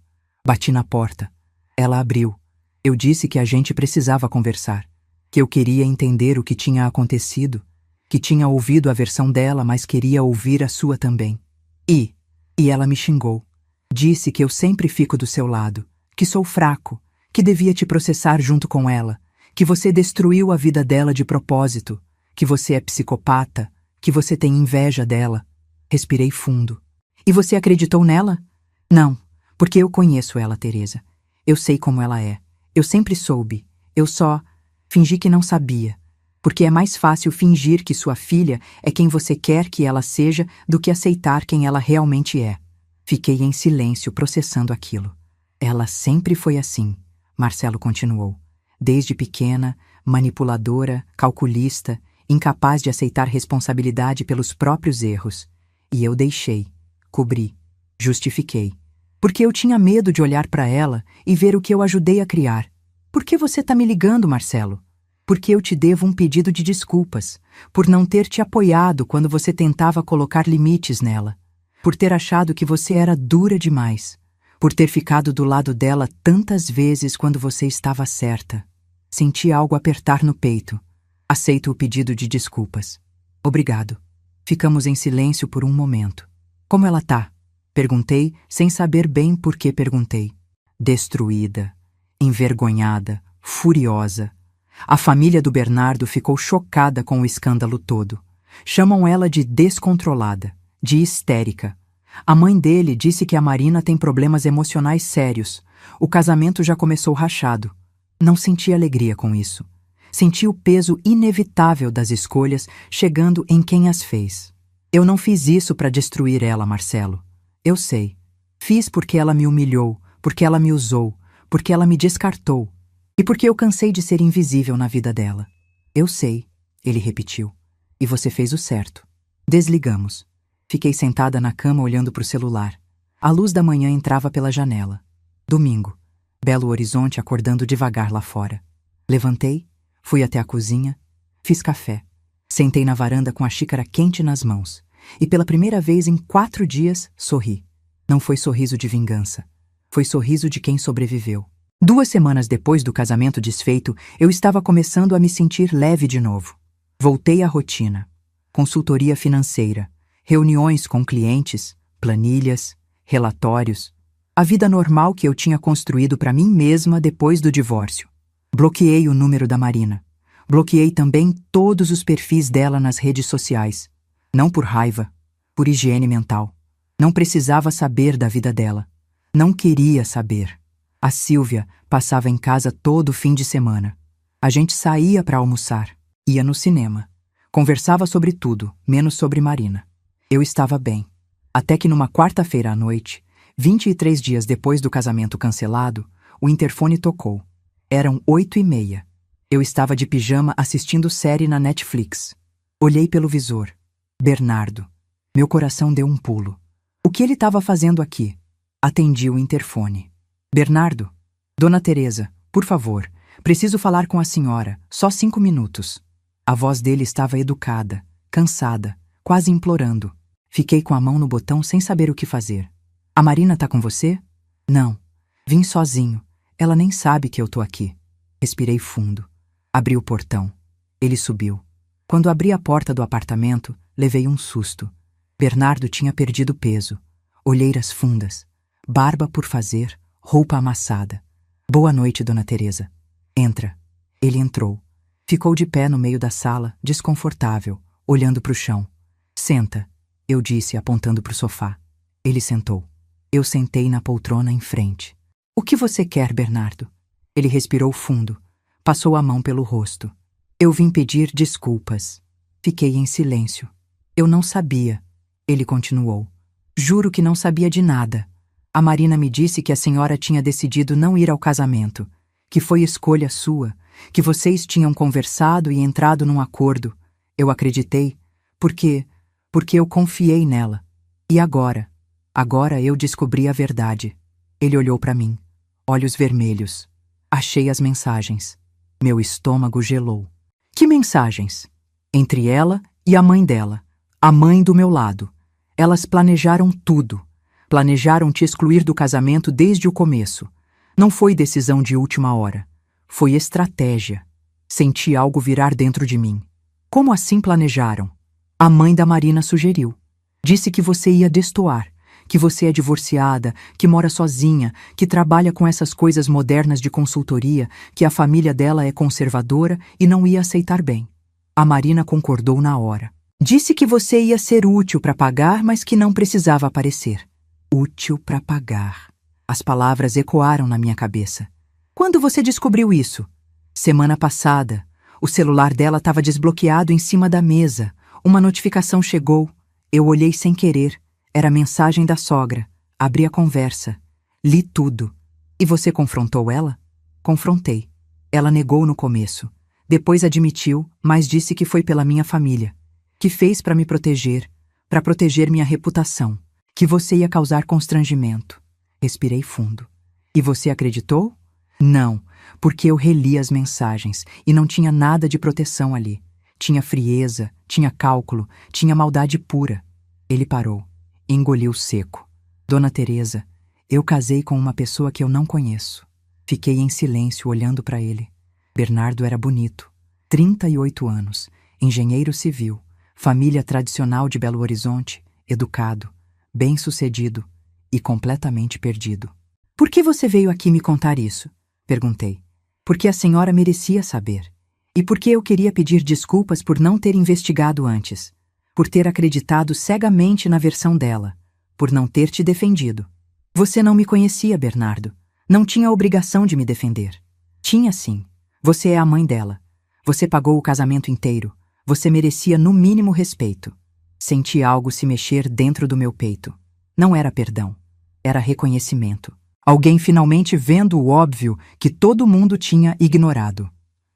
Bati na porta. Ela abriu. Eu disse que a gente precisava conversar. Que eu queria entender o que tinha acontecido. Que tinha ouvido a versão dela, mas queria ouvir a sua também. E ela me xingou. Disse que eu sempre fico do seu lado. Que sou fraco. Que devia te processar junto com ela. Que você destruiu a vida dela de propósito. Que você é psicopata. Que você tem inveja dela. Respirei fundo. E você acreditou nela? Não, porque eu conheço ela, Teresa. Eu sei como ela é. Eu sempre soube. Eu só fingi que não sabia. Porque é mais fácil fingir que sua filha é quem você quer que ela seja do que aceitar quem ela realmente é. Fiquei em silêncio processando aquilo. Ela sempre foi assim, Marcelo continuou. Desde pequena, manipuladora, calculista, incapaz de aceitar responsabilidade pelos próprios erros. E eu deixei, cobri, justifiquei. Porque eu tinha medo de olhar para ela e ver o que eu ajudei a criar. Por que você tá me ligando, Marcelo? Porque eu te devo um pedido de desculpas, por não ter te apoiado quando você tentava colocar limites nela, por ter achado que você era dura demais, por ter ficado do lado dela tantas vezes quando você estava certa. Senti algo apertar no peito. Aceito o pedido de desculpas. Obrigado. Ficamos em silêncio por um momento. Como ela tá? Perguntei, sem saber bem por que perguntei. Destruída, envergonhada, furiosa. A família do Bernardo ficou chocada com o escândalo todo. Chamam ela de descontrolada, de histérica. A mãe dele disse que a Marina tem problemas emocionais sérios. O casamento já começou rachado. Não senti alegria com isso. Senti o peso inevitável das escolhas chegando em quem as fez. Eu não fiz isso para destruir ela, Marcelo. Eu sei. Fiz porque ela me humilhou, porque ela me usou, porque ela me descartou. E porque eu cansei de ser invisível na vida dela. Eu sei, ele repetiu. E você fez o certo. Desligamos. Fiquei sentada na cama olhando para o celular. A luz da manhã entrava pela janela. Domingo. Belo Horizonte acordando devagar lá fora. Levantei, fui até a cozinha, fiz café. Sentei na varanda com a xícara quente nas mãos. E pela primeira vez em 4 dias, sorri. Não foi sorriso de vingança. Foi sorriso de quem sobreviveu. 2 semanas depois do casamento desfeito, eu estava começando a me sentir leve de novo. Voltei à rotina. Consultoria financeira, reuniões com clientes, planilhas, relatórios. A vida normal que eu tinha construído para mim mesma depois do divórcio. Bloqueei o número da Marina. Bloqueei também todos os perfis dela nas redes sociais. Não por raiva, por higiene mental. Não precisava saber da vida dela. Não queria saber. A Sílvia passava em casa todo fim de semana. A gente saía para almoçar, ia no cinema. Conversava sobre tudo, menos sobre Marina. Eu estava bem. Até que numa quarta-feira à noite, 23 dias depois do casamento cancelado, o interfone tocou. Eram 8h30. Eu estava de pijama assistindo série na Netflix. Olhei pelo visor. Bernardo. Meu coração deu um pulo. O que ele estava fazendo aqui? Atendi o interfone. Bernardo? Dona Teresa, por favor, preciso falar com a senhora, só 5 minutos. A voz dele estava educada, cansada, quase implorando. Fiquei com a mão no botão sem saber o que fazer. A Marina tá com você? Não. Vim sozinho. Ela nem sabe que eu tô aqui. Respirei fundo. Abri o portão. Ele subiu. Quando abri a porta do apartamento, levei um susto. Bernardo tinha perdido peso. Olheiras fundas. Barba por fazer, roupa amassada. Boa noite, Dona Teresa. Entra. Ele entrou. Ficou de pé no meio da sala, desconfortável, olhando para o chão. Senta, eu disse, apontando para o sofá. Ele sentou. Eu sentei na poltrona em frente. O que você quer, Bernardo? Ele respirou fundo. Passou a mão pelo rosto. Eu vim pedir desculpas. Fiquei em silêncio. Eu não sabia. Ele continuou. Juro que não sabia de nada. A Marina me disse que a senhora tinha decidido não ir ao casamento, que foi escolha sua, que vocês tinham conversado e entrado num acordo. Eu acreditei, porque eu confiei nela. E agora eu descobri a verdade. Ele olhou para mim, olhos vermelhos. Achei as mensagens. Meu estômago gelou. Que mensagens? Entre ela e a mãe dela, a mãe do meu lado. Elas planejaram tudo. Planejaram te excluir do casamento desde o começo. Não foi decisão de última hora. Foi estratégia. Senti algo virar dentro de mim. Como assim planejaram? A mãe da Marina sugeriu. Disse que você ia destoar, que você é divorciada, que mora sozinha, que trabalha com essas coisas modernas de consultoria, que a família dela é conservadora e não ia aceitar bem. A Marina concordou na hora. Disse que você ia ser útil para pagar, mas que não precisava aparecer. Útil para pagar. As palavras ecoaram na minha cabeça. Quando você descobriu isso? Semana passada. O celular dela estava desbloqueado em cima da mesa. Uma notificação chegou. Eu olhei sem querer. Era a mensagem da sogra. Abri a conversa. Li tudo. E você confrontou ela? Confrontei. Ela negou no começo. Depois admitiu, mas disse que foi pela minha família, que fez para me proteger, para proteger minha reputação, que você ia causar constrangimento. Respirei fundo. E você acreditou? Não, porque eu reli as mensagens e não tinha nada de proteção ali. Tinha frieza, tinha cálculo, tinha maldade pura. Ele parou, engoliu seco. Dona Teresa, eu casei com uma pessoa que eu não conheço. Fiquei em silêncio olhando para ele. Bernardo era bonito, 38 anos, engenheiro civil, família tradicional de Belo Horizonte, educado, bem-sucedido e completamente perdido. Por que você veio aqui me contar isso? Perguntei. Porque a senhora merecia saber. E porque eu queria pedir desculpas por não ter investigado antes, por ter acreditado cegamente na versão dela, por não ter te defendido. Você não me conhecia, Bernardo. Não tinha a obrigação de me defender. Tinha sim. Você é a mãe dela. Você pagou o casamento inteiro. Você merecia no mínimo respeito. Senti algo se mexer dentro do meu peito. Não era perdão. Era reconhecimento. Alguém finalmente vendo o óbvio que todo mundo tinha ignorado.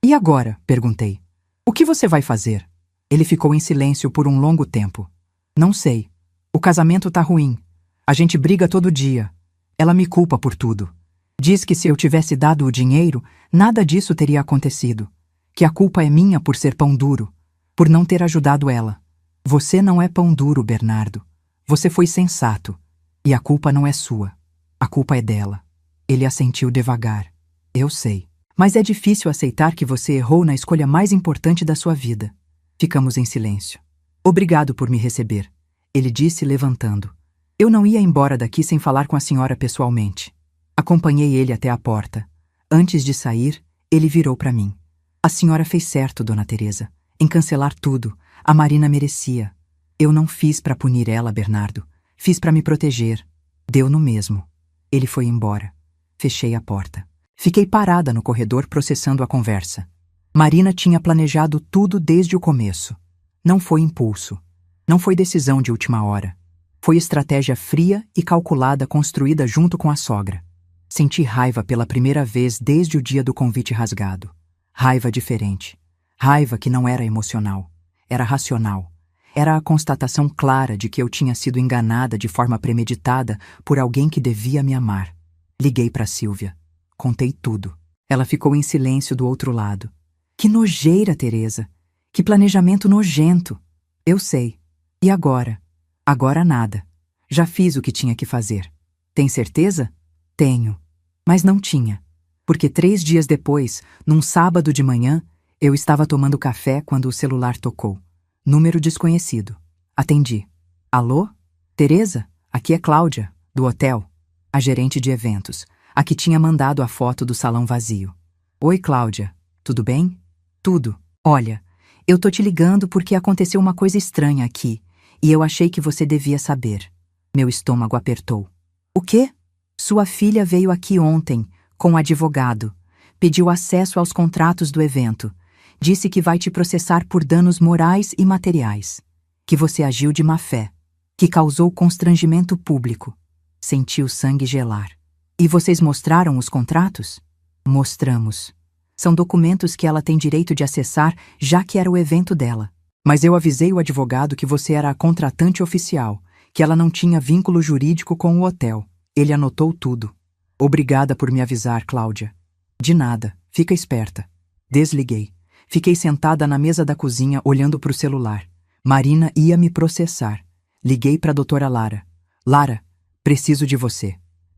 E agora? Perguntei. O que você vai fazer? Ele ficou em silêncio por um longo tempo. Não sei. O casamento tá ruim. A gente briga todo dia. Ela me culpa por tudo. Diz que se eu tivesse dado o dinheiro, nada disso teria acontecido. Que a culpa é minha por ser pão duro, por não ter ajudado ela. Você não é pão duro, Bernardo. Você foi sensato. E a culpa não é sua. A culpa é dela. Ele assentiu devagar. Eu sei. Mas é difícil aceitar que você errou na escolha mais importante da sua vida. Ficamos em silêncio. Obrigado por me receber, ele disse levantando. Eu não ia embora daqui sem falar com a senhora pessoalmente. Acompanhei ele até a porta. Antes de sair, ele virou para mim. A senhora fez certo, Dona Teresa, em cancelar tudo. A Marina merecia. Eu não fiz para punir ela, Bernardo. Fiz para me proteger. Deu no mesmo. Ele foi embora. Fechei a porta. Fiquei parada no corredor processando a conversa. Marina tinha planejado tudo desde o começo. Não foi impulso. Não foi decisão de última hora. Foi estratégia fria e calculada construída junto com a sogra. Senti raiva pela primeira vez desde o dia do convite rasgado. Raiva diferente. Raiva que não era emocional. Era racional. Era a constatação clara de que eu tinha sido enganada de forma premeditada por alguém que devia me amar. Liguei para Silvia. Contei tudo. Ela ficou em silêncio do outro lado. Que nojeira, Teresa. Que planejamento nojento. Eu sei. E agora? Agora nada. Já fiz o que tinha que fazer. Tem certeza? Tenho. Mas não tinha. Porque 3 dias depois, num sábado de manhã, eu estava tomando café quando o celular tocou. Número desconhecido. Atendi. Alô? Teresa? Aqui é Cláudia, do hotel. A gerente de eventos. A que tinha mandado a foto do salão vazio. Oi, Cláudia. Tudo bem? Tudo. Olha, eu tô te ligando porque aconteceu uma coisa estranha aqui e eu achei que você devia saber. Meu estômago apertou. O quê? Sua filha veio aqui ontem, com um advogado. Pediu acesso aos contratos do evento. Disse que vai te processar por danos morais e materiais. Que você agiu de má fé. Que causou constrangimento público. Senti o sangue gelar. E vocês mostraram os contratos? Mostramos. São documentos que ela tem direito de acessar, já que era o evento dela. Mas eu avisei o advogado que você era a contratante oficial, que ela não tinha vínculo jurídico com o hotel. Ele anotou tudo. Obrigada por me avisar, Cláudia. De nada, fica esperta. Desliguei. Fiquei sentada na mesa da cozinha olhando para o celular. Marina ia me processar. Liguei para a doutora Lara. Lara, preciso de você.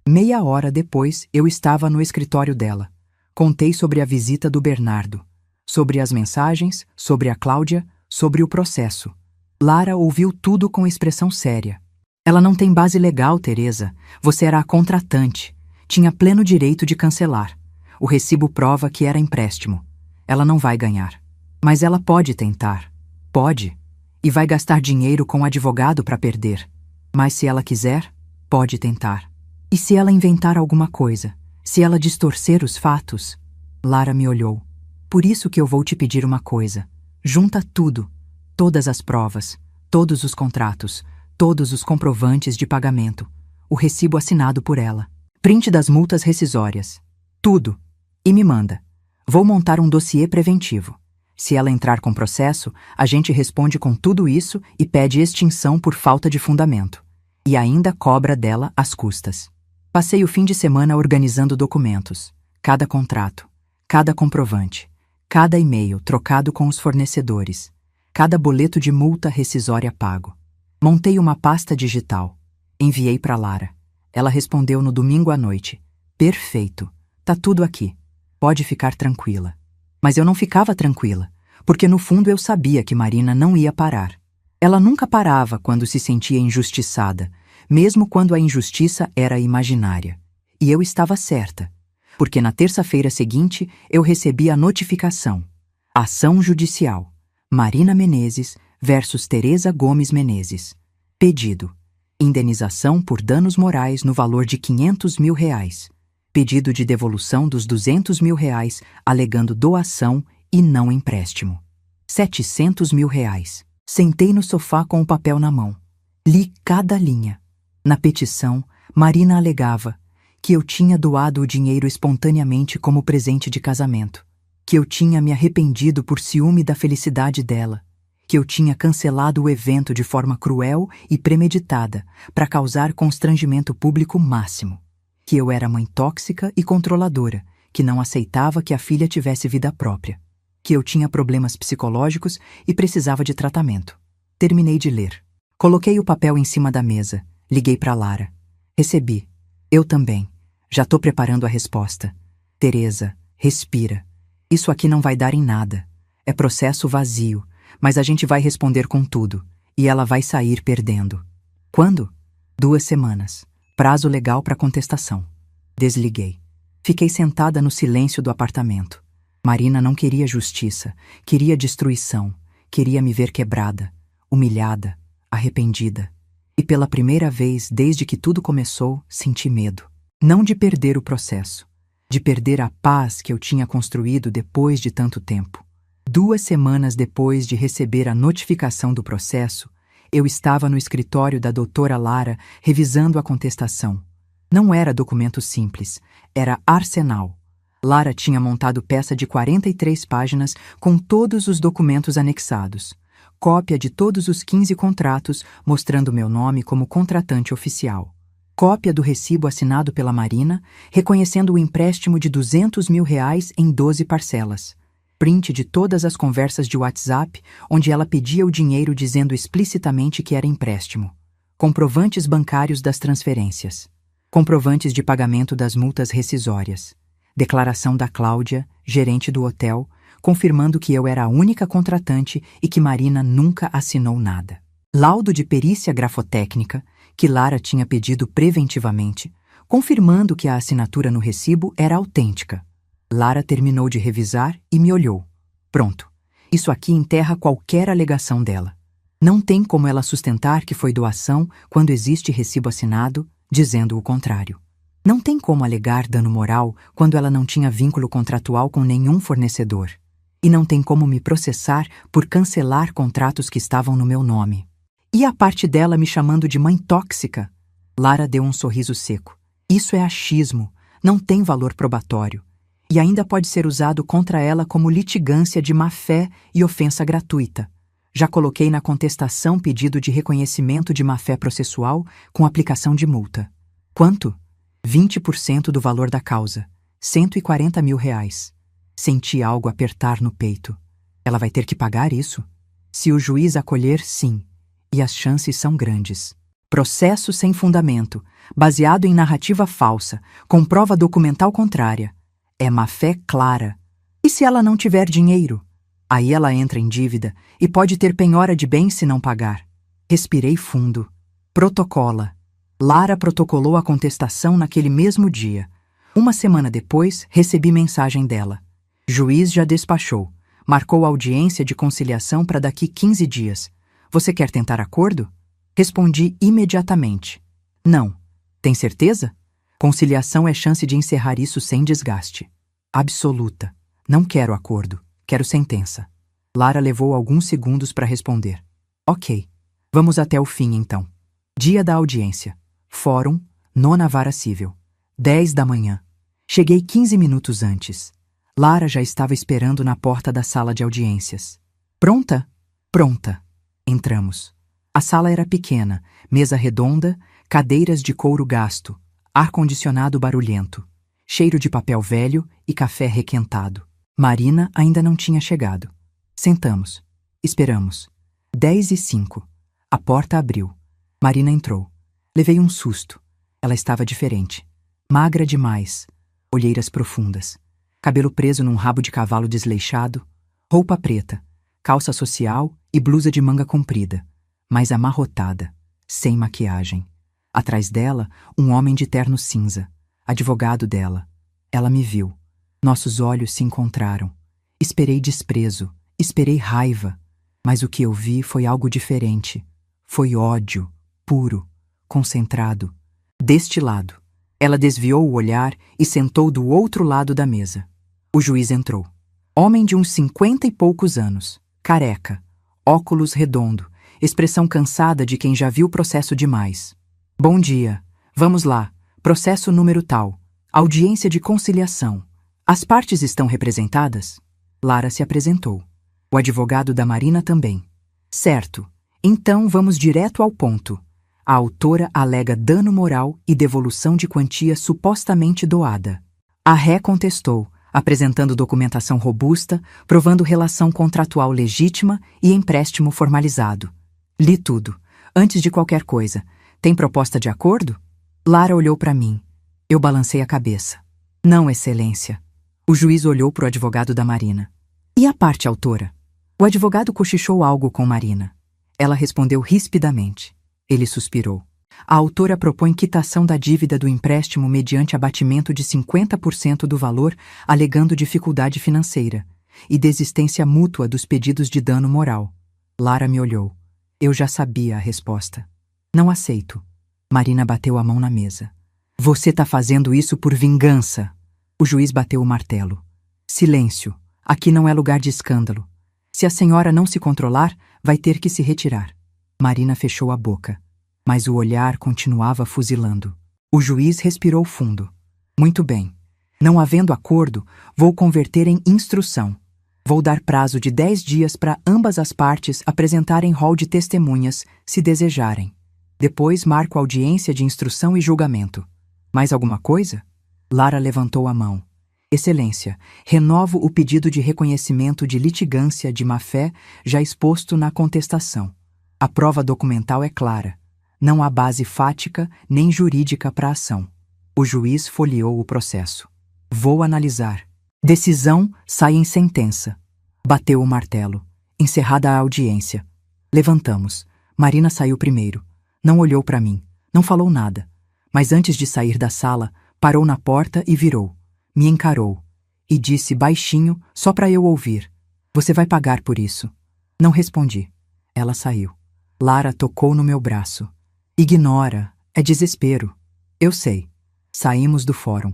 Meia hora depois, eu estava no escritório dela. Contei sobre a visita do Bernardo, sobre as mensagens, sobre a Cláudia, sobre o processo. Lara ouviu tudo com expressão séria. Ela não tem base legal, Teresa. Você era a contratante. Tinha pleno direito de cancelar. O recibo prova que era empréstimo. Ela não vai ganhar. Mas ela pode tentar. Pode. E vai gastar dinheiro com o advogado para perder. Mas se ela quiser, pode tentar. E se ela inventar alguma coisa? Se ela distorcer os fatos? Lara me olhou. Por isso que eu vou te pedir uma coisa. Junta tudo. Todas as provas. Todos os contratos. Todos os comprovantes de pagamento. O recibo assinado por ela. Print das multas rescisórias. Tudo. E me manda. Vou montar um dossiê preventivo. Se ela entrar com processo, a gente responde com tudo isso e pede extinção por falta de fundamento. E ainda cobra dela as custas. Passei o fim de semana organizando documentos, cada contrato, cada comprovante, cada e-mail trocado com os fornecedores, cada boleto de multa rescisória pago. Montei uma pasta digital. Enviei para Lara. Ela respondeu no domingo à noite. Perfeito. Tá tudo aqui. Pode ficar tranquila. Mas eu não ficava tranquila, porque no fundo eu sabia que Marina não ia parar. Ela nunca parava quando se sentia injustiçada, mesmo quando a injustiça era imaginária. E eu estava certa, porque na terça-feira seguinte eu recebi a notificação. Ação judicial. Marina Menezes versus Tereza Gomes Menezes. Pedido. Indenização por danos morais no valor de R$500 mil. Pedido de devolução dos R$200 mil, alegando doação e não empréstimo. R$700 mil. Sentei no sofá com o papel na mão. Li cada linha. Na petição, Marina alegava que eu tinha doado o dinheiro espontaneamente como presente de casamento, que eu tinha me arrependido por ciúme da felicidade dela, que eu tinha cancelado o evento de forma cruel e premeditada para causar constrangimento público máximo, que eu era mãe tóxica e controladora, que não aceitava que a filha tivesse vida própria, que eu tinha problemas psicológicos e precisava de tratamento. Terminei de ler. Coloquei o papel em cima da mesa. Liguei para Lara. Recebi. Eu também. Já tô preparando a resposta. Tereza, respira. Isso aqui não vai dar em nada. É processo vazio, mas a gente vai responder com tudo. E ela vai sair perdendo. Quando? 2 semanas. Prazo legal para contestação. Desliguei. Fiquei sentada no silêncio do apartamento. Marina não queria justiça, queria destruição, queria me ver quebrada, humilhada, arrependida. E pela primeira vez desde que tudo começou, senti medo. Não de perder o processo, de perder a paz que eu tinha construído depois de tanto tempo. 2 semanas depois de receber a notificação do processo, eu estava no escritório da doutora Lara revisando a contestação. Não era documento simples, era arsenal. Lara tinha montado peça de 43 páginas com todos os documentos anexados. Cópia de todos os 15 contratos, mostrando meu nome como contratante oficial. Cópia do recibo assinado pela Marina, reconhecendo o empréstimo de R$200 mil em 12 parcelas. Print de todas as conversas de WhatsApp, onde ela pedia o dinheiro dizendo explicitamente que era empréstimo. Comprovantes bancários das transferências. Comprovantes de pagamento das multas rescisórias. Declaração da Cláudia, gerente do hotel, confirmando que eu era a única contratante e que Marina nunca assinou nada. Laudo de perícia grafotécnica, que Lara tinha pedido preventivamente, confirmando que a assinatura no recibo era autêntica. Lara terminou de revisar e me olhou. Pronto. Isso aqui enterra qualquer alegação dela. Não tem como ela sustentar que foi doação quando existe recibo assinado, dizendo o contrário. Não tem como alegar dano moral quando ela não tinha vínculo contratual com nenhum fornecedor. E não tem como me processar por cancelar contratos que estavam no meu nome. E a parte dela me chamando de mãe tóxica? Lara deu um sorriso seco. Isso é achismo, não tem valor probatório. E ainda pode ser usado contra ela como litigância de má-fé e ofensa gratuita. Já coloquei na contestação pedido de reconhecimento de má-fé processual com aplicação de multa. Quanto? 20% do valor da causa, R$140 mil. Senti algo apertar no peito. Ela vai ter que pagar isso? Se o juiz acolher, sim. E as chances são grandes. Processo sem fundamento, baseado em narrativa falsa, com prova documental contrária. É má-fé clara. E se ela não tiver dinheiro? Aí ela entra em dívida e pode ter penhora de bens se não pagar. Respirei fundo. Protocola. Lara protocolou a contestação naquele mesmo dia. 1 semana depois, recebi mensagem dela. Juiz já despachou. Marcou audiência de conciliação para daqui 15 dias. Você quer tentar acordo? Respondi imediatamente. Não. Tem certeza? Conciliação é chance de encerrar isso sem desgaste. Absoluta. Não quero acordo. Quero sentença. Lara levou alguns segundos para responder. Ok. Vamos até o fim, então. Dia da audiência. Fórum, 9ª Vara Civil. 10 da manhã. Cheguei 15 minutos antes. Lara já estava esperando na porta da sala de audiências. Pronta? Pronta. Entramos. A sala era pequena, mesa redonda, cadeiras de couro gasto, ar-condicionado barulhento, cheiro de papel velho e café requentado. Marina ainda não tinha chegado. Sentamos. Esperamos. 10h05. A porta abriu. Marina entrou. Levei um susto. Ela estava diferente. Magra demais. Olheiras profundas. Cabelo preso num rabo de cavalo desleixado. Roupa preta. Calça social e blusa de manga comprida. Mas amarrotada. Sem maquiagem. Atrás dela, um homem de terno cinza. Advogado dela. Ela me viu. Nossos olhos se encontraram. Esperei desprezo. Esperei raiva. Mas o que eu vi foi algo diferente. Foi ódio. Puro. Concentrado. Destilado. Ela desviou o olhar e sentou do outro lado da mesa. O juiz entrou. Homem de uns 50 e poucos anos. Careca. Óculos redondo. Expressão cansada de quem já viu processo demais. Bom dia. Vamos lá. Processo número tal. Audiência de conciliação. As partes estão representadas? Lara se apresentou. O advogado da Marina também. Certo. Então vamos direto ao ponto. A autora alega dano moral e devolução de quantia supostamente doada. A ré contestou, apresentando documentação robusta, provando relação contratual legítima e empréstimo formalizado. Li tudo. Antes de qualquer coisa, tem proposta de acordo? Lara olhou para mim. Eu balancei a cabeça. Não, excelência. O juiz olhou para o advogado da Marina. E a parte autora? O advogado cochichou algo com Marina. Ela respondeu rispidamente. Ele suspirou. A autora propõe quitação da dívida do empréstimo mediante abatimento de 50% do valor, alegando dificuldade financeira, e desistência mútua dos pedidos de dano moral. Lara me olhou. Eu já sabia a resposta. Não aceito. Marina bateu a mão na mesa. Você tá fazendo isso por vingança. O juiz bateu o martelo. Silêncio. Aqui não é lugar de escândalo. Se a senhora não se controlar, vai ter que se retirar. Marina fechou a boca, mas o olhar continuava fuzilando. O juiz respirou fundo. Muito bem. Não havendo acordo, vou converter em instrução. Vou dar prazo de 10 dias para ambas as partes apresentarem rol de testemunhas, se desejarem. Depois marco audiência de instrução e julgamento. Mais alguma coisa? Lara levantou a mão. Excelência, renovo o pedido de reconhecimento de litigância de má-fé já exposto na contestação. A prova documental é clara. Não há base fática nem jurídica para a ação. O juiz folheou o processo. Vou analisar. Decisão sai em sentença. Bateu o martelo. Encerrada a audiência. Levantamos. Marina saiu primeiro. Não olhou para mim. Não falou nada. Mas antes de sair da sala, parou na porta e virou. Me encarou. E disse baixinho, só para eu ouvir. Você vai pagar por isso. Não respondi. Ela saiu. Lara tocou no meu braço. Ignora. É desespero. Eu sei. Saímos do fórum.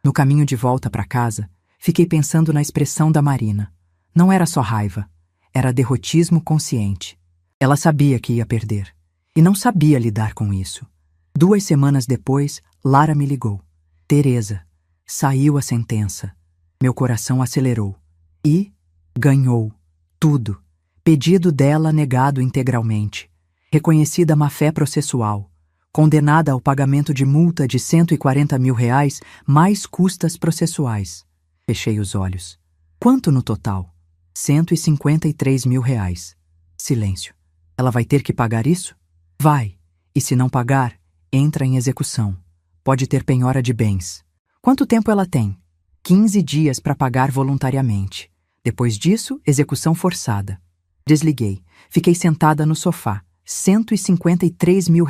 No caminho de volta para casa, fiquei pensando na expressão da Marina. Não era só raiva. Era derrotismo consciente. Ela sabia que ia perder. E não sabia lidar com isso. 2 semanas depois, Lara me ligou. Teresa. Saiu a sentença. Meu coração acelerou. E ganhou. Tudo. Pedido dela negado integralmente. Reconhecida má-fé processual. Condenada ao pagamento de multa de R$140 mil, mais custas processuais. Fechei os olhos. Quanto no total? R$153 mil. Silêncio. Ela vai ter que pagar isso? Vai. E se não pagar, entra em execução. Pode ter penhora de bens. Quanto tempo ela tem? 15 dias para pagar voluntariamente. Depois disso, execução forçada. Desliguei. Fiquei sentada no sofá. R$153 mil.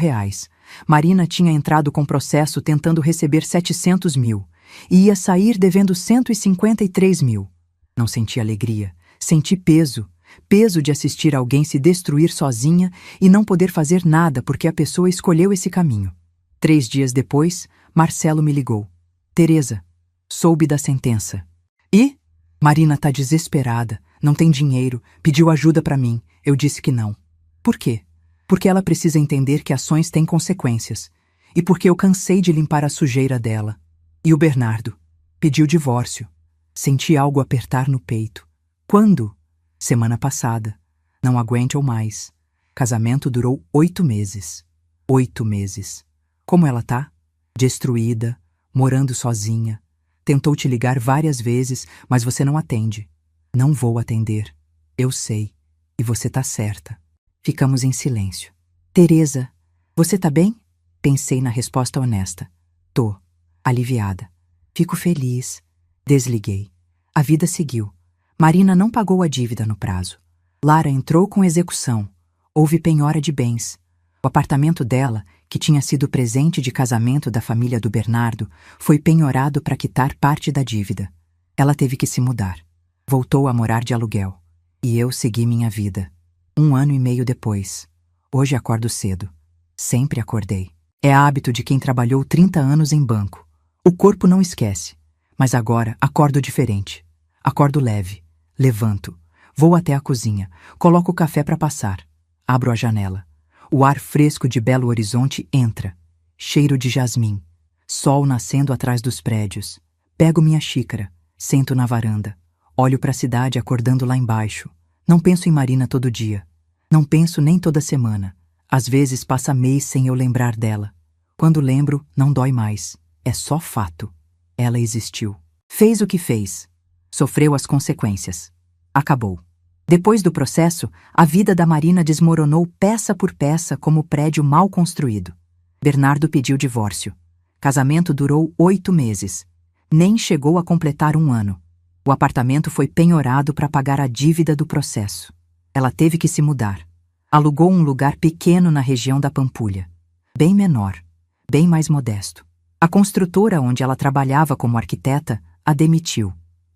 Marina tinha entrado com processo tentando receber 700 mil. E ia sair devendo 153 mil. Não senti alegria. Senti peso. Peso de assistir alguém se destruir sozinha e não poder fazer nada porque a pessoa escolheu esse caminho. 3 dias depois, Marcelo me ligou. Teresa, soube da sentença. E? Marina tá desesperada, não tem dinheiro, pediu ajuda para mim. Eu disse que não. Por quê? Porque ela precisa entender que ações têm consequências. E porque eu cansei de limpar a sujeira dela. E o Bernardo? Pediu divórcio. Senti algo apertar no peito. Quando? Semana passada. Não aguento mais. Casamento durou 8 meses. 8 meses. Como ela tá? Destruída, morando sozinha. Tentou te ligar várias vezes, mas você não atende. Não vou atender. Eu sei. E você tá certa. Ficamos em silêncio. Teresa, você tá bem? Pensei na resposta honesta. Tô. Aliviada. Fico feliz. Desliguei. A vida seguiu. Marina não pagou a dívida no prazo. Lara entrou com execução. Houve penhora de bens. O apartamento dela, que tinha sido presente de casamento da família do Bernardo, foi penhorado para quitar parte da dívida. Ela teve que se mudar. Voltou a morar de aluguel. E eu segui minha vida. 1 ano e meio depois. Hoje acordo cedo. Sempre acordei. É hábito de quem trabalhou 30 anos em banco. O corpo não esquece. Mas agora acordo diferente. Acordo leve. Levanto. Vou até a cozinha. Coloco o café para passar. Abro a janela. O ar fresco de Belo Horizonte entra. Cheiro de jasmim. Sol nascendo atrás dos prédios. Pego minha xícara. Sento na varanda. Olho para a cidade acordando lá embaixo. Não penso em Marina todo dia. Não penso nem toda semana. Às vezes passa mês sem eu lembrar dela. Quando lembro, não dói mais. É só fato. Ela existiu. Fez o que fez. Sofreu as consequências. Acabou. Depois do processo, a vida da Marina desmoronou peça por peça como prédio mal construído. Bernardo pediu divórcio. Casamento durou 8 meses. Nem chegou a completar 1 ano. O apartamento foi penhorado para pagar a dívida do processo. Ela teve que se mudar. Alugou um lugar pequeno na região da Pampulha. Bem menor, bem mais modesto. A construtora onde ela trabalhava como arquiteta a demitiu.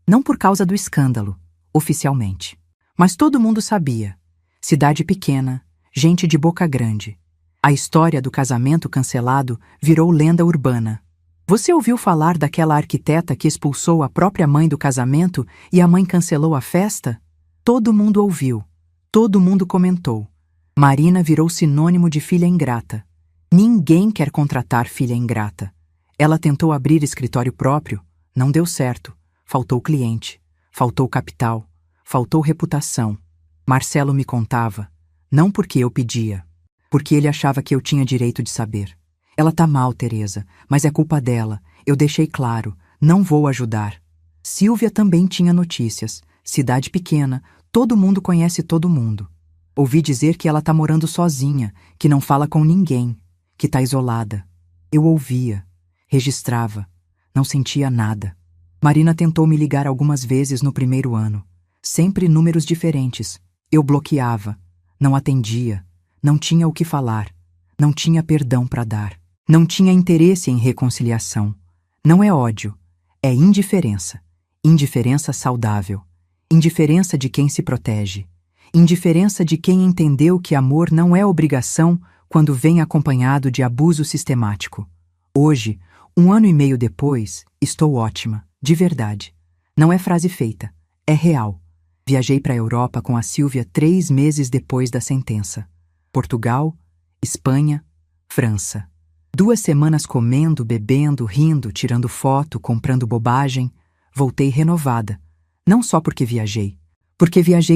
Não por causa do escândalo, oficialmente. Mas todo mundo sabia. Cidade pequena, gente de boca grande. A história do casamento cancelado virou lenda urbana. Você ouviu falar daquela arquiteta que expulsou a própria mãe do casamento e a mãe cancelou a festa? Todo mundo ouviu. Todo mundo comentou. Marina virou sinônimo de filha ingrata. Ninguém quer contratar filha ingrata. Ela tentou abrir escritório próprio. Não deu certo. Faltou cliente. Faltou capital. Faltou reputação. Marcelo me contava. Não porque eu pedia. Porque ele achava que eu tinha direito de saber. Ela tá mal, Teresa, mas é culpa dela. Eu deixei claro. Não vou ajudar. Silvia também tinha notícias. Cidade pequena. Todo mundo conhece todo mundo. Ouvi dizer que ela tá morando sozinha, que não fala com ninguém, que tá isolada. Eu ouvia. Registrava. Não sentia nada. Marina tentou me ligar algumas vezes no primeiro ano. Sempre números diferentes. Eu bloqueava. Não atendia. Não tinha o que falar. Não tinha perdão para dar. Não tinha interesse em reconciliação. Não é ódio. É indiferença. Indiferença saudável. Indiferença de quem se protege. Indiferença de quem entendeu que amor não é obrigação quando vem acompanhado de abuso sistemático. Hoje, 1 ano e meio depois, estou ótima, de verdade. Não é frase feita, é real. Viajei para a Europa com a Silvia 3 meses depois da sentença. Portugal, Espanha, França. 2 semanas comendo, bebendo, rindo, tirando foto, comprando bobagem. Voltei renovada. Não só porque viajei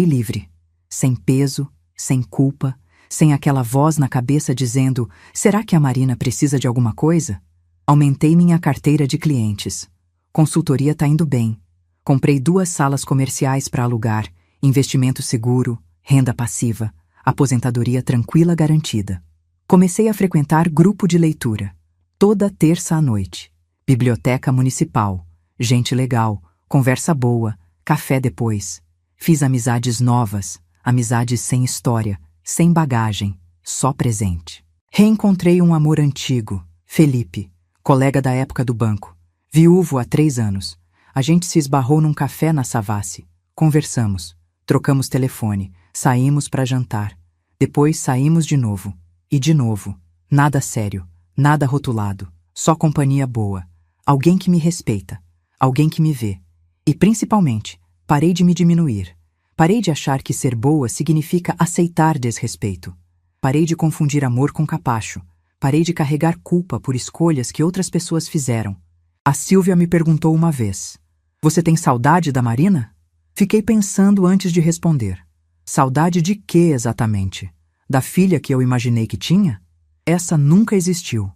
livre. Sem peso, sem culpa, sem aquela voz na cabeça dizendo: será que a Marina precisa de alguma coisa? Aumentei minha carteira de clientes. Consultoria tá indo bem. Comprei 2 salas comerciais para alugar, investimento seguro, renda passiva, aposentadoria tranquila garantida. Comecei a frequentar grupo de leitura. Toda terça à noite. Biblioteca municipal. Gente legal, conversa boa, café depois. Fiz amizades novas, amizades sem história, sem bagagem, só presente. Reencontrei um amor antigo, Felipe, colega da época do banco, viúvo há 3 anos. A gente se esbarrou num café na Savassi. Conversamos, trocamos telefone, saímos para jantar. Depois saímos de novo. E de novo. Nada sério, nada rotulado, só companhia boa. Alguém que me respeita, alguém que me vê. E principalmente, parei de me diminuir. Parei de achar que ser boa significa aceitar desrespeito. Parei de confundir amor com capacho. Parei de carregar culpa por escolhas que outras pessoas fizeram. A Silvia me perguntou uma vez: Você tem saudade da Marina? Fiquei pensando antes de responder. Saudade de quê exatamente? Da filha que eu imaginei que tinha? Essa nunca existiu.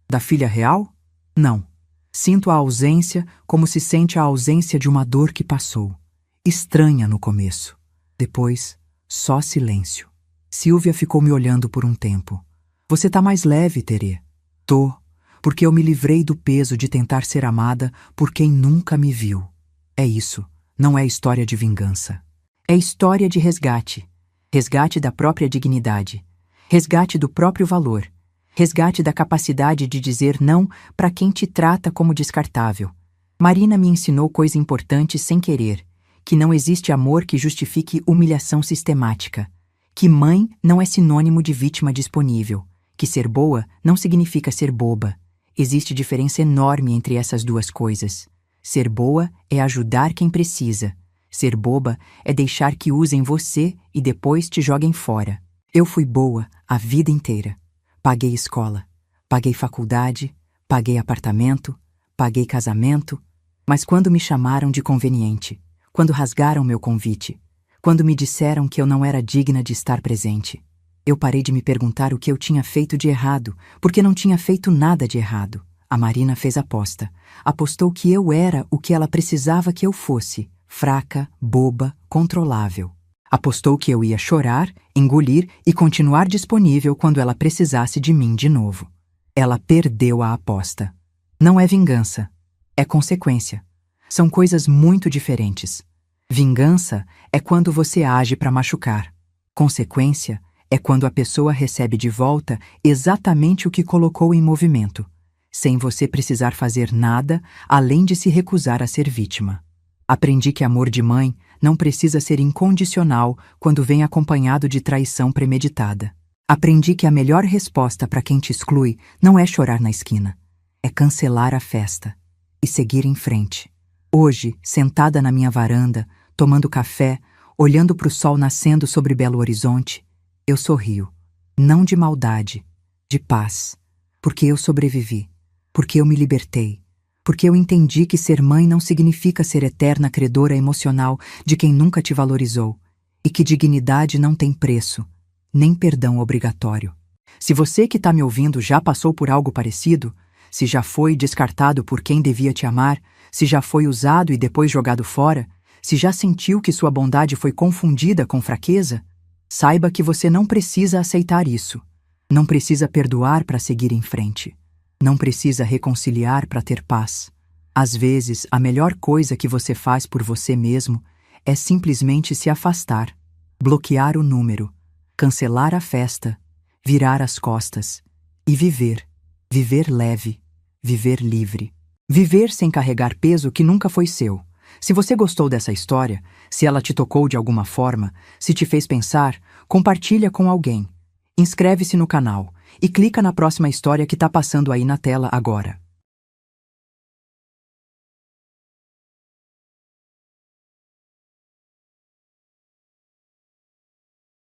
Da filha real? Não. Sinto a ausência como se sente a ausência de uma dor que passou. Estranha no começo. Depois, só silêncio. Silvia ficou me olhando por um tempo. Você tá mais leve, Terê. Tô, porque eu me livrei do peso de tentar ser amada por quem nunca me viu. É isso, não é história de vingança. É história de resgate. Resgate da própria dignidade. Resgate do próprio valor. Resgate da capacidade de dizer não para quem te trata como descartável. Marina me ensinou coisa importante sem querer, que não existe amor que justifique humilhação sistemática, que mãe não é sinônimo de vítima disponível, que ser boa não significa ser boba. Existe diferença enorme entre essas duas coisas. Ser boa é ajudar quem precisa. Ser boba é deixar que usem você e depois te joguem fora. Eu fui boa a vida inteira. Paguei escola, paguei faculdade, paguei apartamento, paguei casamento, mas quando me chamaram de conveniente, quando rasgaram meu convite, quando me disseram que eu não era digna de estar presente, eu parei de me perguntar o que eu tinha feito de errado, porque não tinha feito nada de errado. A Marina fez aposta. Apostou que eu era o que ela precisava que eu fosse, fraca, boba, controlável. Apostou que eu ia chorar, engolir e continuar disponível quando ela precisasse de mim de novo. Ela perdeu a aposta. Não é vingança, é consequência. São coisas muito diferentes. Vingança é quando você age para machucar. Consequência é quando a pessoa recebe de volta exatamente o que colocou em movimento, sem você precisar fazer nada além de se recusar a ser vítima. Aprendi que amor de mãe não precisa ser incondicional quando vem acompanhado de traição premeditada. Aprendi que a melhor resposta para quem te exclui não é chorar na esquina, é cancelar a festa e seguir em frente. Hoje, sentada na minha varanda, tomando café, olhando para o sol nascendo sobre Belo Horizonte, eu sorrio, não de maldade, de paz, porque eu sobrevivi, porque eu me libertei, porque eu entendi que ser mãe não significa ser eterna credora emocional de quem nunca te valorizou, e que dignidade não tem preço, nem perdão obrigatório. Se você que está me ouvindo já passou por algo parecido, se já foi descartado por quem devia te amar, se já foi usado e depois jogado fora, se já sentiu que sua bondade foi confundida com fraqueza, saiba que você não precisa aceitar isso. Não precisa perdoar para seguir em frente. Não precisa reconciliar para ter paz. Às vezes, a melhor coisa que você faz por você mesmo é simplesmente se afastar, bloquear o número, cancelar a festa, virar as costas e viver. Viver leve, viver livre. Viver sem carregar peso que nunca foi seu. Se você gostou dessa história, se ela te tocou de alguma forma, se te fez pensar, compartilha com alguém. Inscreve-se no canal e clica na próxima história que está passando aí na tela agora.